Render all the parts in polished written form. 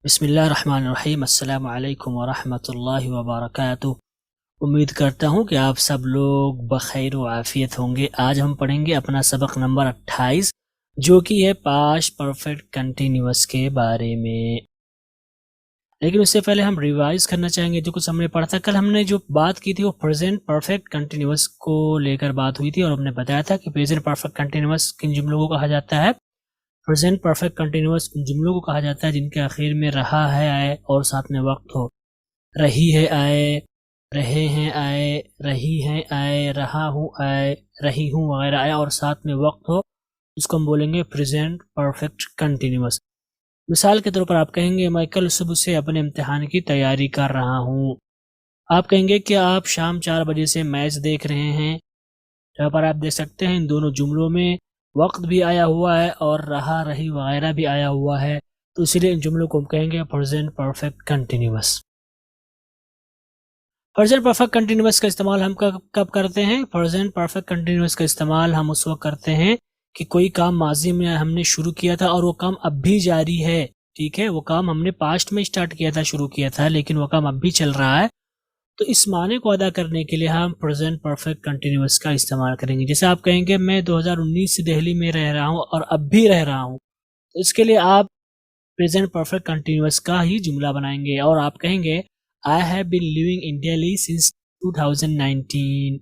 बिस्मिल्लाहिर्रहमानिर्रहीम अस्सलामु अलैकुम वरहमतुल्लाहि वबरकातुह। उम्मीद करता हूँ कि आप सब लोग बखैर व आफियत होंगे। आज हम पढ़ेंगे अपना सबक नंबर 28 जो कि है पास्ट परफेक्ट कंटिन्यूअस के बारे में। लेकिन उससे पहले हम रिवाइज करना चाहेंगे जो कुछ हमने पढ़ा था। कल हमने जो बात की थी वो प्रेजेंट परफेक्ट कंटिन्यूअस को लेकर बात हुई थी और हमने बताया था कि प्रेजेंट परफेक्ट कंटिन्यूअस किन जुमलों को कहा जाता है। प्रेजेंट परफेक्ट कंटिन्यूअस उन जुमलों को कहा जाता है जिनके आखिर में रहा है आए और साथ में वक्त हो। रही है आए, रहे हैं आए, रही हैं आए, रहा हूँ आए, रही हूँ वगैरह आए और साथ में वक्त हो, इसको हम बोलेंगे प्रेजेंट परफेक्ट कंटिन्यूअस। मिसाल के तौर पर आप कहेंगे मैं कल सुबह से अपने इम्तिहान की तैयारी कर रहा हूँ। आप कहेंगे कि आप शाम 4 बजे से मैच देख रहे हैं। यहाँ पर आप देख सकते हैं इन दोनों जुमलों में वक्त भी आया हुआ है और रहा रही वगैरह भी आया हुआ है, तो इसीलिए इन जुमलों को हम कहेंगे present perfect continuous. Present perfect continuous का इस्तेमाल हम कब करते हैं? प्रेजेंट परफेक्ट कंटिन्यूअस का इस्तेमाल हम उस वक्त करते हैं कि कोई काम माजी में हमने शुरू किया था और वो काम अब भी जारी है। ठीक है, वो काम हमने पास्ट में स्टार्ट किया था, शुरू किया था, लेकिन वो काम अब भी चल रहा है। तो इस माने को अदा करने के लिए हम प्रेजेंट परफेक्ट कंटिन्यूअस का इस्तेमाल करेंगे। जैसे आप कहेंगे मैं 2019 से दिल्ली में रह रहा हूँ और अब भी रह रहा हूँ, तो इसके लिए आप प्रेजेंट परफेक्ट कंटिन्यूअस का ही जुमला बनाएंगे और आप कहेंगे I have been living in Delhi since 2019।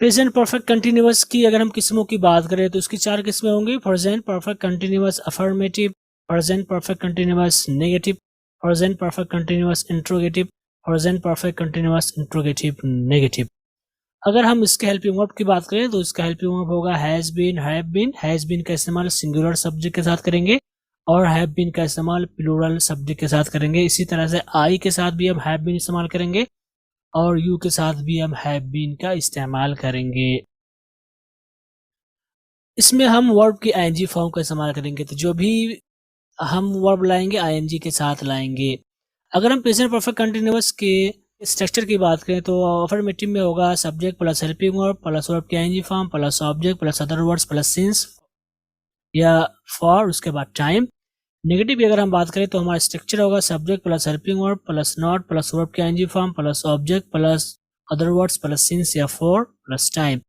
Present perfect continuous की अगर हम किस्मों की बात करें तो उसकी 4 किस्में होंगी। Present perfect continuous affirmative, present perfect continuous negative, present perfect continuous interrogative, present perfect continuous interrogative negative. अगर हम इसके हेल्पिंग वर्ब की बात करें तो इसका हेल्पिंग वर्ब होगा has been, have been. Has been का इस्तेमाल सिंगुलर सब्जेक्ट के साथ करेंगे और हैव बीन का इस्तेमाल प्लूरल सब्जेक्ट के साथ करेंगे। इसी तरह से आई के साथ भी हम हैव बीन इस्तेमाल करेंगे और यू के साथ भी हम हैव बीन का इस्तेमाल करेंगे। इसमें हम वर्ब की आईएनजी फॉर्म का इस्तेमाल करेंगे, तो जो भी हम वर्ब लाएंगे आईएनजी के साथ लाएंगे। अगर हम प्रेजेंट परफेक्ट कंटिन्यूअस के स्ट्रक्चर की बात करें तो अफर्मेटिव में होगा subject plus helping verb plus verb की ING form plus object plus other words plus since या फॉर, उसके बाद टाइम। नेगेटिव की अगर हम बात करें तो हमारा स्ट्रक्चर होगा subject plus helping verb plus not plus verb की ING form plus object plus other words plus since या फॉर प्लस टाइम।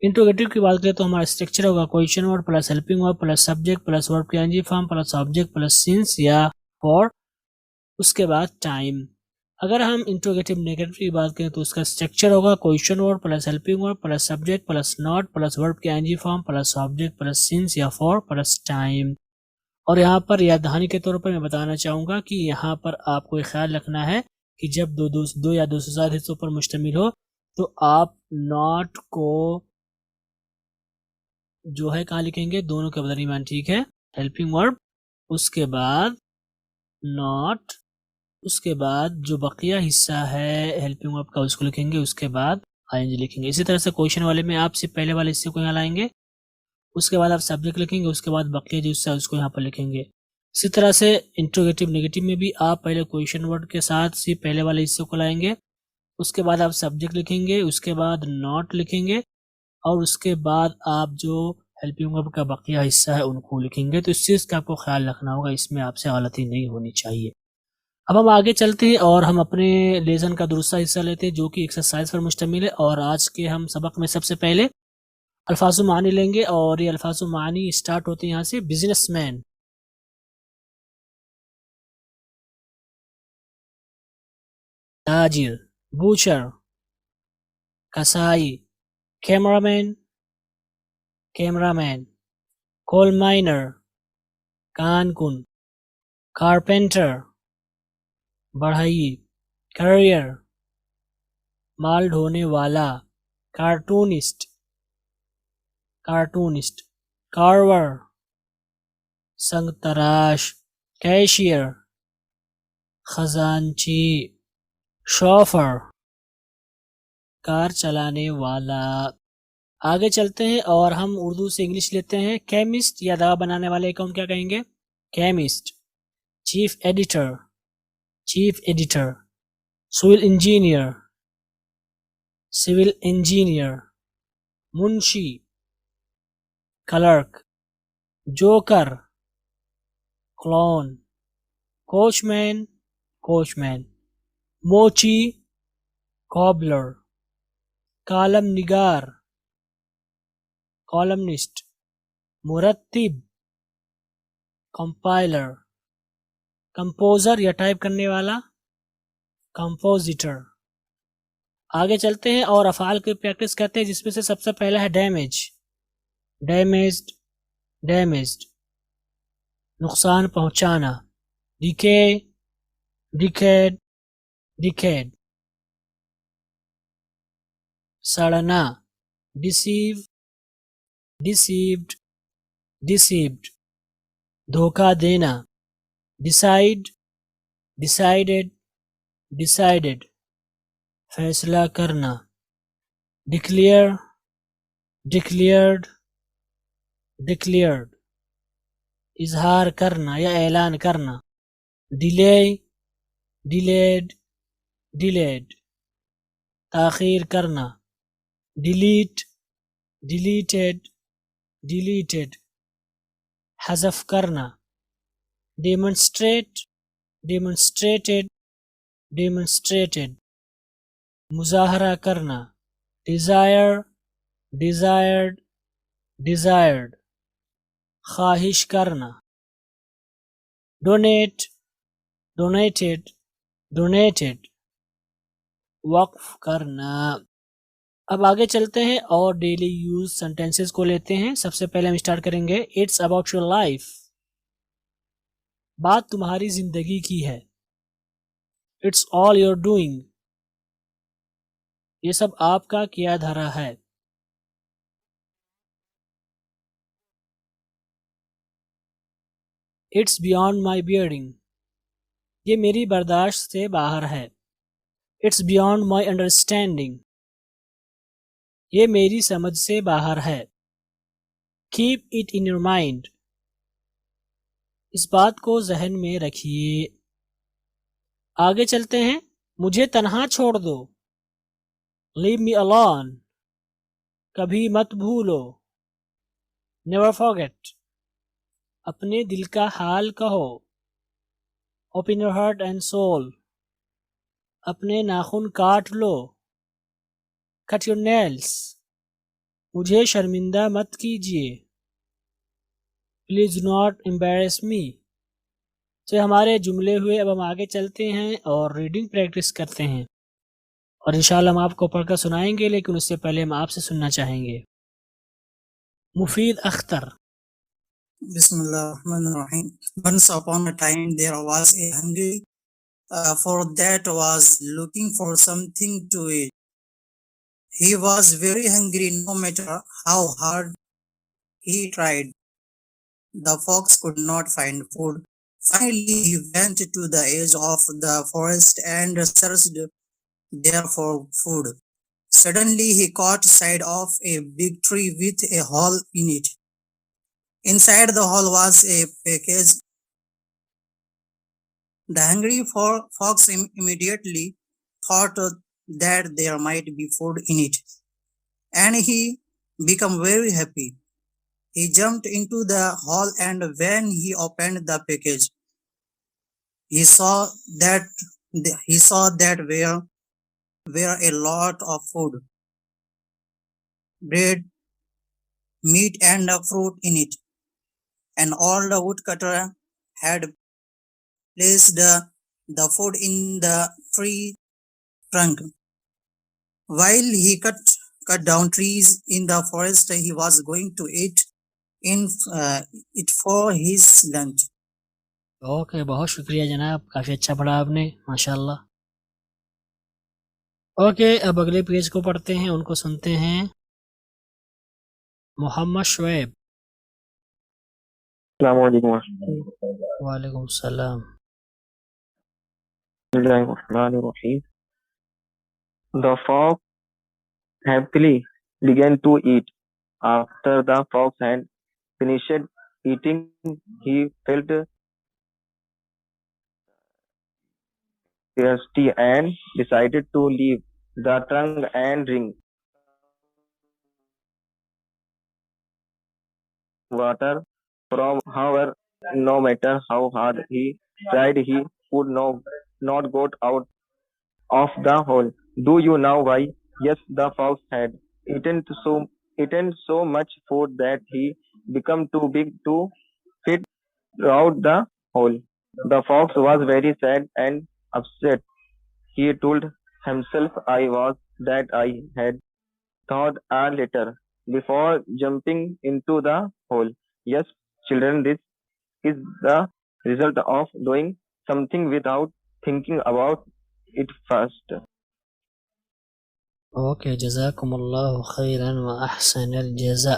इंट्रोगेटिव की बात करें तो हमारा स्ट्रक्चर होगा question word plus helping verb plus subject plus verb की ING form plus object plus since या फॉर, उसके बाद टाइम। अगर हम इंट्रोगेटिव नेगेटिव की बात करें तो उसका स्ट्रक्चर होगा question word plus helping verb plus subject plus not plus verb की ING form plus object plus since या फॉर प्लस टाइम। और यहाँ पर याद दहानी के तौर पर मैं बताना चाहूँगा कि यहाँ पर आपको एक ख्याल रखना है कि जब दो या दो से ज़्यादा हिस्सों पर मुश्तमिल हो तो आप नॉट को जो है कहाँ लिखेंगे, दोनों के दरमियान। ठीक है, हेल्पिंग वर्ब, उसके बाद नॉट, उसके बाद जो बकिया हिस्सा है हेल्पिंग वर्ब का उसको लिखेंगे, उसके बाद आईएनजी लिखेंगे। इसी तरह से क्वेश्चन वाले में आप सिर्फ पहले वाले हिस्से को यहाँ लाएंगे, उसके बाद आप सब्जेक्ट लिखेंगे, उसके बाद बकिया जो हिस्सा है उसको यहाँ पर लिखेंगे। इसी तरह से इंट्रोगेटिव नेगेटिव में भी आप पहले क्वेश्चन वर्ड के साथ सिर्फ पहले वाले हिस्से को लाएंगे, उसके बाद आप सब्जेक्ट लिखेंगे, उसके बाद नॉट लिखेंगे और उसके बाद आप जो हेल्पिंग वर्ब का बकिया हिस्सा है उनको लिखेंगे। तो इस चीज़ का आपको ख्याल रखना होगा, इसमें आपसे गलती नहीं होनी चाहिए। अब हम आगे चलते हैं और हम अपने लेसन का दूसरा हिस्सा लेते हैं जो कि एक्सरसाइज पर मुश्तमिल है। और आज के हम सबक में सबसे पहले अल्फाजु मानी लेंगे और ये अल्फाजु मानी स्टार्ट होते हैं यहाँ से। बिजनेसमैन, ताजिर, बूचर, कसाई, कैमरामैन, कैमरामैन, कोल माइनर, कानकुन, कारपेंटर, बढ़ई, करियर, माल ढोने वाला, कार्टूनिस्ट, कार्टूनिस्ट, कार्वर, संग तराश, कैशियर, खजांची, शॉफर, कार चलाने वाला। आगे चलते हैं और हम उर्दू से इंग्लिश लेते हैं। केमिस्ट या दवा बनाने वाले को हम क्या कहेंगे? Chemist. Chief editor, chief editor. Civil engineer, civil engineer. मुंशी, clerk. Joker, clown. Coachman, coachman. मोची, कॉबलर। कालम निगार, कॉलमनिस्ट। मुरत्तिब, कंपाइलर। कंपोजर या टाइप करने वाला, कंपोजिटर। आगे चलते हैं और अफ़ाल की प्रैक्टिस करते हैं, जिसमें से सबसे पहला है डैमेज। Damaged, damaged. नुकसान पहुंचाना। Decay, decayed, decayed. सड़ना। Deceive, deceived, deceived. धोखा देना। Decide, decided, decided. फैसला करना। Declare, declared, declared. इजहार करना या ऐलान करना। Delay, delayed, delayed. ताखीर करना। Delete, deleted, deleted. हज़फ करना। Demonstrate, demonstrated, demonstrated. मुजाहरा करना। Desire, desired, desired. ख्वाहिश करना। Donate, donated, donated. वक्फ करना। अब आगे चलते हैं और डेली यूज सेंटेंसेस को लेते हैं। सबसे पहले हम स्टार्ट करेंगे, इट्स अबाउट योर लाइफ। बात तुम्हारी जिंदगी की है। It's all your doing. ये सब आपका किया धरा है। It's beyond my bearing. ये मेरी बर्दाश्त से बाहर है। It's beyond my understanding. ये मेरी समझ से बाहर है। Keep it in your mind. इस बात को जहन में रखिए। आगे चलते हैं, मुझे तन्हा छोड़ दो। Leave me alone. कभी मत भूलो। Never forget. अपने दिल का हाल कहो। Open your heart and soul. अपने नाखून काट लो। Cut your nails. मुझे शर्मिंदा मत कीजिए। प्लीज नॉट एम्बेरस मी। तो हमारे जुमले हुए। अब हम आगे चलते हैं और रीडिंग प्रैक्टिस करते हैं, और इंशाल्लाह हम आपको पढ़कर सुनाएंगे, लेकिन उससे पहले हम आपसे सुनना चाहेंगे। मुफीद Akhtar. Bismillahirrahmanirrahim. Once upon a time there was a hungry for that was looking for something to eat. He was very hungry no matter how hard he tried. The fox could not find food. Finally he went to the edge of the forest and searched there for food. Suddenly he caught sight of a big tree with a hole in it. Inside the hole was a package. The hungry fox immediately thought that there might be food in it, and he became very happy. He jumped into the hole, and when he opened the package, he saw that were a lot of food, bread, meat, and fruit in it, and all the woodcutter had placed the food in the tree trunk. While he cut down trees in the forest, he was going to eat it for his lunch. Okay, बहुत शुक्रिया जनाब, काफ़ी अच्छा पढ़ा आपने, माशाल्लाह। Okay, अब अगले पेज को पढ़ते हैं, उनको सुनते हैं। मोहम्मद शुएब। वालेकुम सलाम। The fox happily began to eat. After the fox had finished eating, he felt thirsty and decided to leave the trunk and drink water from however, no matter how hard he tried, he could not got out of the hole. Do you know why? Yes, the fox had eaten so much food that he became too big to fit throughout the hole. The fox was very sad and upset. He told himself I was that I had thought a little before jumping into the hole. Yes, children, this is the result of doing something without thinking about it first. Okay, जज़ाकुमुल्लाहु खैरन व अहसनल जज़ा।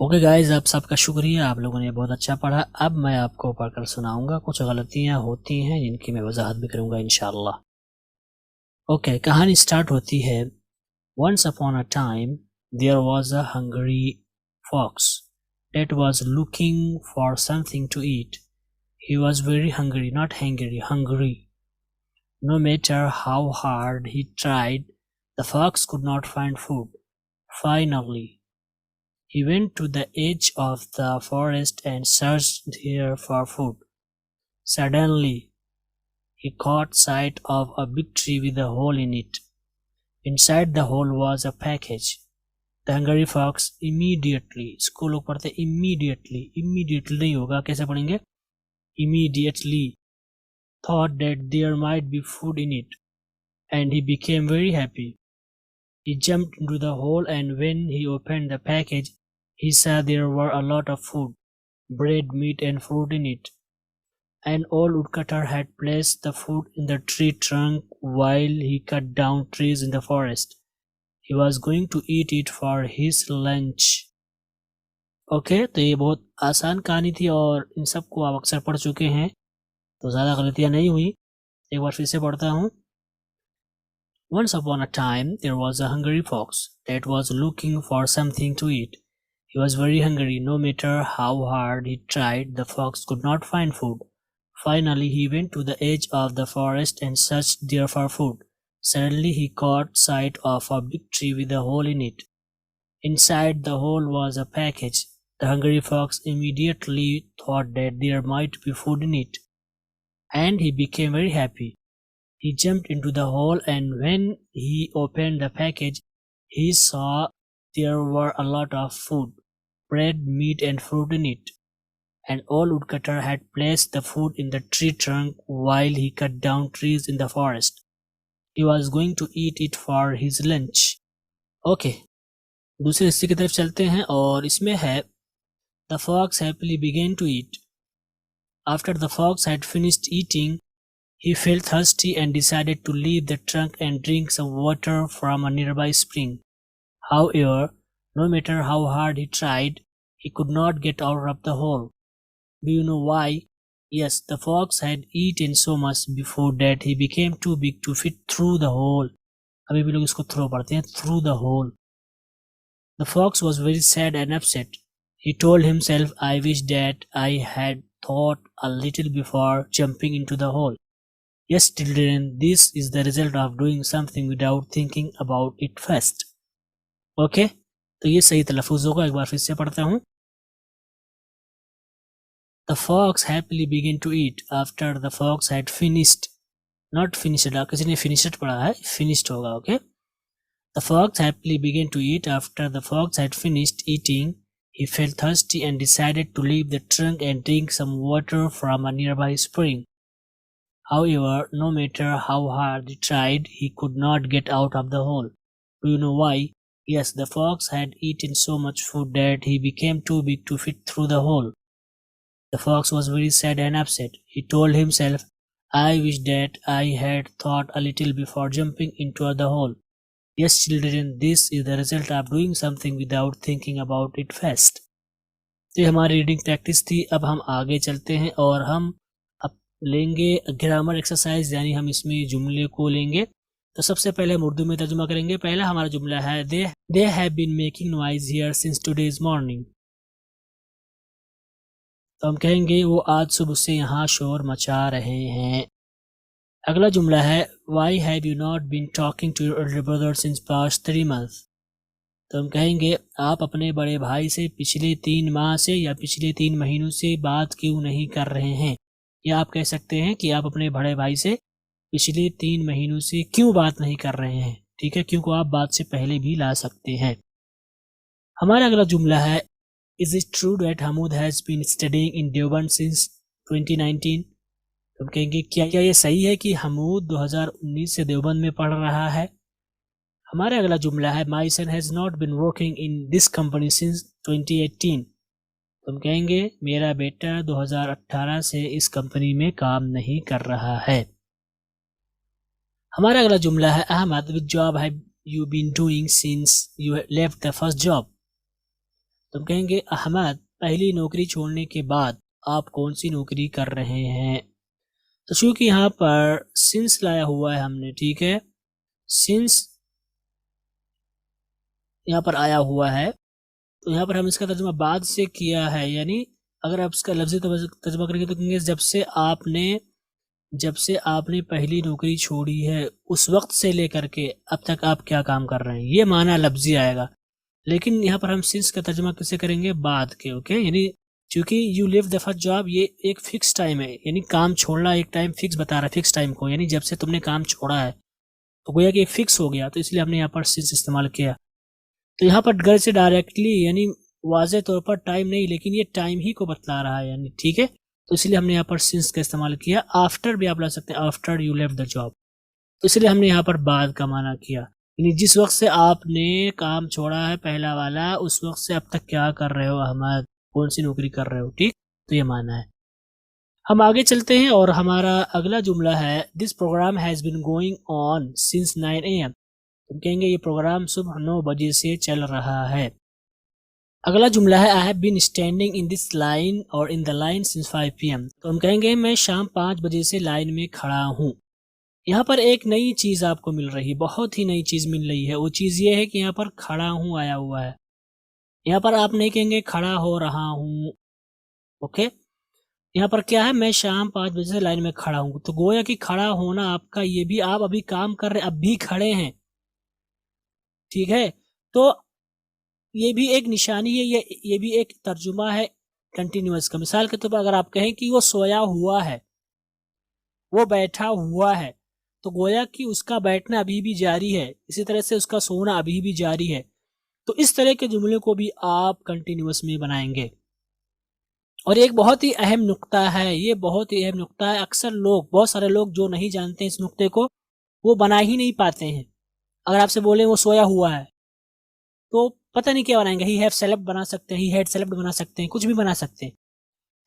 Okay guys, आप सबका शुक्रिया, आप लोगों ने बहुत अच्छा पढ़ा। अब मैं आपको पढ़कर सुनाऊंगा। कुछ गलतियां होती हैं जिनकी मैं वजाहत भी करूंगा इंशाअल्लाह। ओके, कहानी स्टार्ट होती है। Once upon a time there was a hungry fox that was looking for something to eat. He was very hungry, not hungry, hungry. No matter how hard he tried, the fox could not find food. Finally, he went to the edge of the forest and searched there for food. Suddenly, he caught sight of a big tree with a hole in it. Inside the hole was a package. The hungry fox immediately, इसको लोग पढ़ते immediately नहीं होगा, कैसे पढ़ेंगे? Immediately thought that there might be food in it, and he became very happy. He jumped into the hole, and when he opened the package, he saw there were a lot of food, bread, meat, and fruit in it. An old woodcutter had placed the food in the tree trunk while he cut down trees in the forest. He was going to eat it for his lunch. Okay, तो ये बहुत आसान कहानी थी और इन सब को आप अक्सर पढ़ चुके हैं, तो ज़्यादा गलतियाँ नहीं हुई। एक बार फिर से पढ़ता हूँ। Once upon a time there was a hungry fox that was looking for something to eat. He was very hungry. No matter how hard he tried, the fox could not find food. Finally, he went to the edge of the forest and searched there for food. Suddenly, he caught sight of a big tree with a hole in it. Inside the hole was a package. The hungry fox immediately thought that there might be food in it, and he became very happy. He jumped into the hole, and when he opened the package, he saw there were a lot of food, bread, meat, and fruit in it. An old woodcutter had placed the food in the tree trunk while he cut down trees in the forest. He was going to eat it for his lunch. Okay, दूसरे हिस्से की तरफ चलते हैं और इसमें है The fox happily began to eat. After the fox had finished eating, he felt thirsty and decided to leave the trunk and drink some water from a nearby spring. However, no matter how hard he tried, he could not get out of the hole. Do you know why? Yes, the fox had eaten so much before that he became too big to fit through the hole. अभी भी लोग इसको throw पढ़ते हैं, through the hole. The fox was very sad and upset. He told himself, I wish that I had thought a little before jumping into the hole. Yes, children, this is the result of doing something without thinking about it first. Okay? तो ये सही तलफ़ुज़ होगा, एक बार फिर से पढ़ता हूँ। The fox happily began to eat after the fox had finished. Not finished, किसी ने finished पढ़ा है, finished होगा, okay? The fox happily began to eat after the fox had finished eating. He felt thirsty and decided to leave the trunk and drink some water from a nearby spring. However, no matter how hard he tried, he could not get out of the hole. Do you know why? Yes, the fox had eaten so much food that he became too big to fit through the hole. The fox was very sad and upset. He told himself, I wish that I had thought a little before jumping into the hole. Yes, children, this is the result of doing something without thinking about it first. तो ये हमारी reading practice थी। अब हम आगे चलते हैं और हम अब लेंगे ग्रामर एक्सरसाइज, यानी हम इसमें जुमले को लेंगे। तो सबसे पहले हम उर्दू में तर्जुमा करेंगे। पहला हमारा जुमला है they have been making noise here since today's morning. तो हम कहेंगे वो आज सुबह से यहाँ शोर मचा रहे हैं। अगला जुमला है why have you not been talking to your elder brother since past 3 months। तो हम कहेंगे आप अपने बड़े भाई से पिछले 3 माह से या पिछले 3 महीनों से बात क्यों नहीं कर रहे हैं। या आप कह सकते हैं कि आप अपने बड़े भाई से पिछले 3 महीनों से क्यों बात नहीं कर रहे हैं, ठीक है, क्योंकि आप बात से पहले भी ला सकते हैं। हमारा अगला जुमला है is it true that Hamood has been studying in Deoband since 2019। हम कहेंगे क्या ये सही है कि हमूद 2019 से देवबंद में पढ़ रहा है। हमारा अगला जुमला है my son has not been working in this company since 2018। हम कहेंगे मेरा बेटा 2018 से इस कंपनी में काम नहीं कर रहा है। हमारा अगला जुमला है Ahmad which job have you been doing since you left the first job. तुम कहेंगे अहमद पहली नौकरी छोड़ने के बाद आप कौन सी नौकरी कर रहे हैं। तो चूंकि यहाँ पर सिंस लाया हुआ है हमने, ठीक है, सिंस यहाँ पर आया हुआ है, तो यहाँ पर हम इसका तर्जुमा बाद से किया है, यानी अगर आप इसका लफ्ज़ी तर्जुमा करेंगे तो कहेंगे जब से आपने पहली नौकरी छोड़ी है उस वक्त से लेकर के अब तक आप क्या काम कर रहे हैं, ये माना लफ्ज़ी आएगा। लेकिन यहाँ पर हम सिंस का तर्जुमा कैसे करेंगे, बाद के, ओके, यानी चूंकि you live the first job ये एक फिक्स टाइम है, यानी काम छोड़ना एक टाइम फिक्स बता रहा है, फिक्स टाइम को, यानी जब से तुमने काम छोड़ा है तो गोया कि फिक्स हो गया, तो इसलिए हमने यहाँ पर सिंस इस्तेमाल किया। तो यहाँ पर घर से डायरेक्टली यानी वाज़े तौर पर टाइम नहीं, लेकिन ये टाइम ही को बतला रहा है, यानी ठीक है, तो इसलिए हमने यहाँ पर सिंस का इस्तेमाल किया। आफ्टर भी आप ला सकते हैं, after you left the job, तो इसलिए हमने यहाँ पर बाद का माना किया, यानी जिस वक्त से आपने काम छोड़ा है पहला वाला उस वक्त से अब तक क्या कर रहे हो अहमद, कौन सी नौकरी कर रहे हो, ठीक, तो ये माना है। हम आगे चलते हैं और हमारा अगला जुमला है this program has been going on since 9 AM। तुम कहेंगे ये प्रोग्राम सुबह 9 बजे से चल रहा है। अगला जुमला है I have been standing in this line और in the line since 5 PM। तो हम कहेंगे मैं शाम 5 बजे से लाइन में खड़ा हूँ। यहाँ पर एक नई चीज़ आपको मिल रही है, बहुत ही नई चीज़ मिल रही है। वो चीज़ ये है कि यहाँ पर खड़ा हूँ आया हुआ है, यहाँ पर आप नहीं कहेंगे खड़ा हो रहा हूँ, ओके। यहाँ पर क्या है, मैं शाम 5 बजे से लाइन में खड़ा हूँ, तो गोया कि खड़ा होना आपका ये भी आप अभी काम कर रहे, अब भी खड़े हैं, ठीक है, तो ये भी एक निशानी है, ये भी एक तर्जुमा है कंटिन्यूअस का। मिसाल के तौर पर अगर आप कहें कि वो सोया हुआ है, वो बैठा हुआ है, तो गोया कि उसका बैठना अभी भी जारी है, इसी तरह से उसका सोना अभी भी जारी है। तो इस तरह के जुमले को भी आप कंटिन्यूअस में बनाएंगे। और एक बहुत ही अहम नुक्ता है, ये बहुत ही अहम नुक्ता है, अक्सर लोग, बहुत सारे लोग जो नहीं जानते इस नुक्ते को, वो बना ही नहीं पाते हैं। अगर आपसे बोले वो सोया हुआ है तो पता नहीं क्या बनाएंगे, ही हैव सेलेब्ट बना सकते हैं, ही हैड सेलेब्ट बना सकते हैं, कुछ भी बना सकते हैं।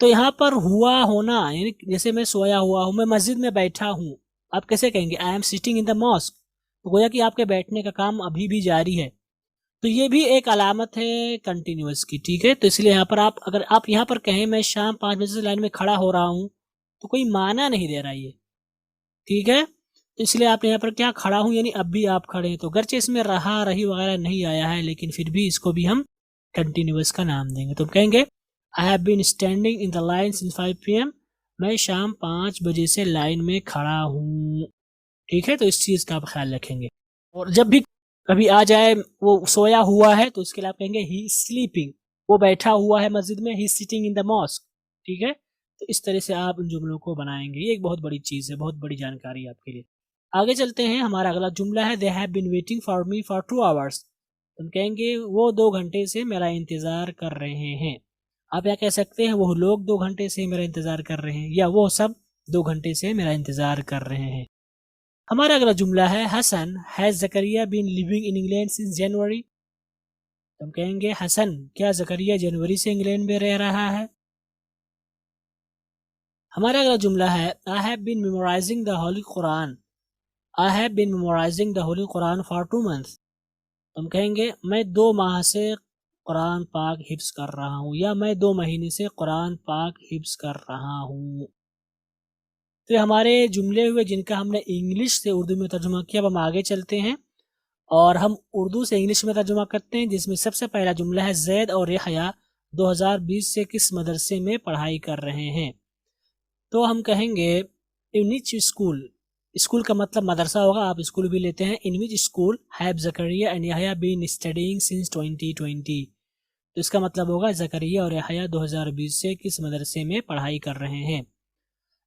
तो यहाँ पर हुआ होना, यानी जैसे मैं सोया हुआ हूँ, मैं मस्जिद में बैठा हूँ, आप कैसे कहेंगे I am sitting in the mosque, तो गोया कि आपके बैठने का काम अभी भी जारी है। तो ये भी एक अलामत है कंटिन्यूअस की, ठीक है। तो इसलिए यहाँ पर अगर आप यहाँ पर कहें मैं शाम 5 बजे से लाइन में खड़ा हो रहा हूँ, तो कोई माना नहीं दे रहा ये, ठीक है। तो इसलिए आपने यहाँ पर क्या खड़ा हूँ, यानी अब भी आप खड़े हैं। तो गर्चे इसमें रहा रही वगैरह नहीं आया है, लेकिन फिर भी इसको भी हम कंटिन्यूअस का नाम देंगे। तो कहेंगे I have been standing in the line since 5 PM, मैं शाम 5 बजे से लाइन में खड़ा हूँ, ठीक है। तो इस चीज़ का आप ख्याल रखेंगे। और जब भी कभी आ जाए वो सोया हुआ है, तो उसके लिए आप कहेंगे ही स्लीपिंग, वो बैठा हुआ है मस्जिद में, ही सिटिंग इन द मॉस्क, ठीक है। तो इस तरह से आप उन जुमलों को बनाएंगे, ये एक बहुत बड़ी चीज़ है, बहुत बड़ी जानकारी है आपके लिए। आगे चलते हैं, हमारा अगला जुमला है they have been waiting for me for 2 hours। हम कहेंगे वो 2 घंटे से मेरा इंतज़ार कर रहे हैं। आप यहाँ कह सकते हैं वो लोग 2 घंटे से मेरा इंतज़ार कर रहे हैं, या वो सब 2 घंटे से मेरा इंतज़ार कर रहे हैं। हमारा अगला जुमला है Hasan has Zakaria been living in England since January. हम कहेंगे हसन, क्या ज़करिया जनवरी से इंग्लैंड में रह रहा है। हमारा अगला जुमला है I have been memorising the holy Quran, I have been memorising the holy Quran for 2 months। हम कहेंगे मैं 2 माह से कुरान पाक हिफ्स कर रहा हूँ, या मैं 2 महीने से कुरान पाक हिफ्स कर रहा हूँ। तो हमारे जुमले हुए जिनका हमने इंग्लिश से उर्दू में तर्जुमा किया। अब हम आगे चलते हैं और हम उर्दू से इंग्लिश में तर्जुमा करते हैं, जिसमें सबसे पहला जुमला है जैद और यहया 2020 से किस मदरसे में पढ़ाई कर रहे हैं। तो हम कहेंगे इन विच स्कूल, स्कूल का मतलब मदरसा होगा, आप स्कूल भी लेते हैं। In which school have Zakariya and Yahya been studying since 2020। तो इसका मतलब होगा ज़करिया और यहया 2020 से किस मदरसे में पढ़ाई कर रहे हैं।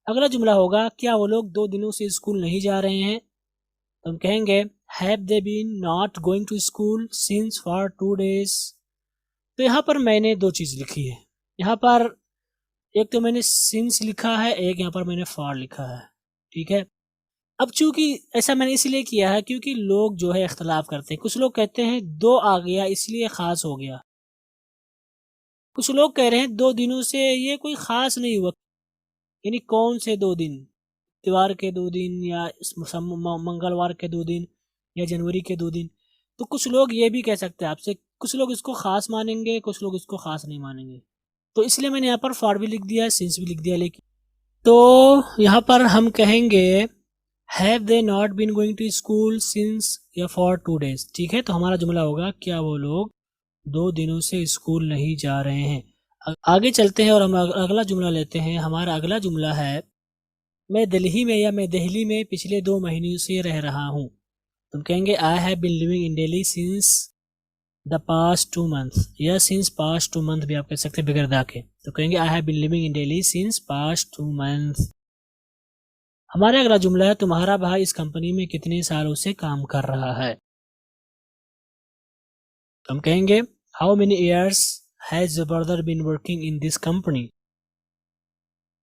अगला जुमला होगा क्या वो लोग 2 दिनों से स्कूल नहीं जा रहे हैं, तो हम कहेंगे have they been not going to school since for 2 days। तो यहाँ पर मैंने 2 चीज़ लिखी है। यहाँ पर एक तो मैंने सिंस लिखा है, एक यहाँ पर मैंने फॉर लिखा है, ठीक है। अब चूंकि ऐसा मैंने इसलिए किया है क्योंकि लोग जो है इख्तलाफ करते हैं। कुछ लोग कहते हैं 2 आ गया इसलिए ख़ास हो गया, कुछ लोग कह रहे हैं 2 दिनों से ये कोई ख़ास नहीं हुआ, यानी कौन से 2 दिन, इतवार के 2 दिन या मंगलवार के 2 दिन या जनवरी के 2 दिन। तो कुछ लोग ये भी कह सकते हैं आपसे, कुछ लोग इसको ख़ास मानेंगे, कुछ लोग इसको ख़ास नहीं मानेंगे। तो इसलिए मैंने यहाँ पर फॉर भी लिख दिया, सिंस भी लिख दिया। लेकिन तो यहाँ पर हम कहेंगे have they not been going to school since या फॉर 2 days, ठीक है। तो हमारा जुमला होगा क्या वो लोग 2 दिनों से स्कूल नहीं जा रहे हैं। आगे चलते हैं और हम अगला जुमला लेते हैं। हमारा अगला जुमला है मैं दिल्ली में या मैं दिल्ली में पिछले 2 महीनों से रह रहा हूँ। तुम कहेंगे I have been living in Delhi since the past 2 months या सिंस पास्ट 2 month भी आप कह सकते हैं बगैर दा के। तो कहेंगे I have been living in Delhi since past 2 months। हमारा अगला जुमला है तुम्हारा भाई इस कंपनी में कितने सालों से काम कर रहा है। हम कहेंगे how many years has your brother been working in this company.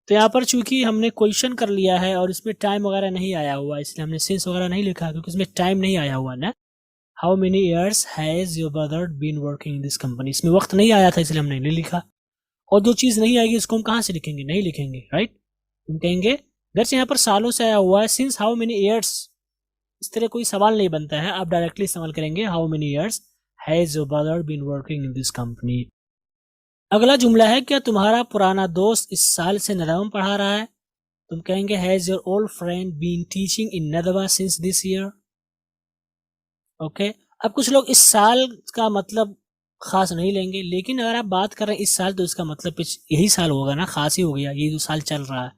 तो यहाँ पर चूंकि हमने क्वेश्चन कर लिया है और इसमें टाइम वगैरह नहीं आया हुआ, इसलिए हमने सिंस वगैरह नहीं लिखा क्योंकि इसमें टाइम नहीं आया हुआ ना। How many years has your brother been working in this company, इसमें वक्त नहीं आया था इसलिए हमने नहीं लिखा। और जो चीज़ नहीं आएगी उसको हम कहाँ से लिखेंगे, नहीं लिखेंगे, राइट। हम कहेंगे अगर से यहाँ पर सालों से आया हुआ है सिंस हाउ मेनी ईयर्स, इस तरह कोई सवाल नहीं बनता है, आप डायरेक्टली इस्तेमाल करेंगे how many years has your brother been working in this company. अगला जुमला है क्या तुम्हारा पुराना दोस्त इस साल से नदवा पढ़ा रहा है। तुम कहेंगे has your old friend been teaching in Nadwa since this year. Okay, अब कुछ लोग इस साल का मतलब खास नहीं लेंगे, लेकिन अगर आप बात कर रहे हैं इस साल तो इसका मतलब यही साल होगा ना, खास ही हो गया, ये जो साल चल रहा है।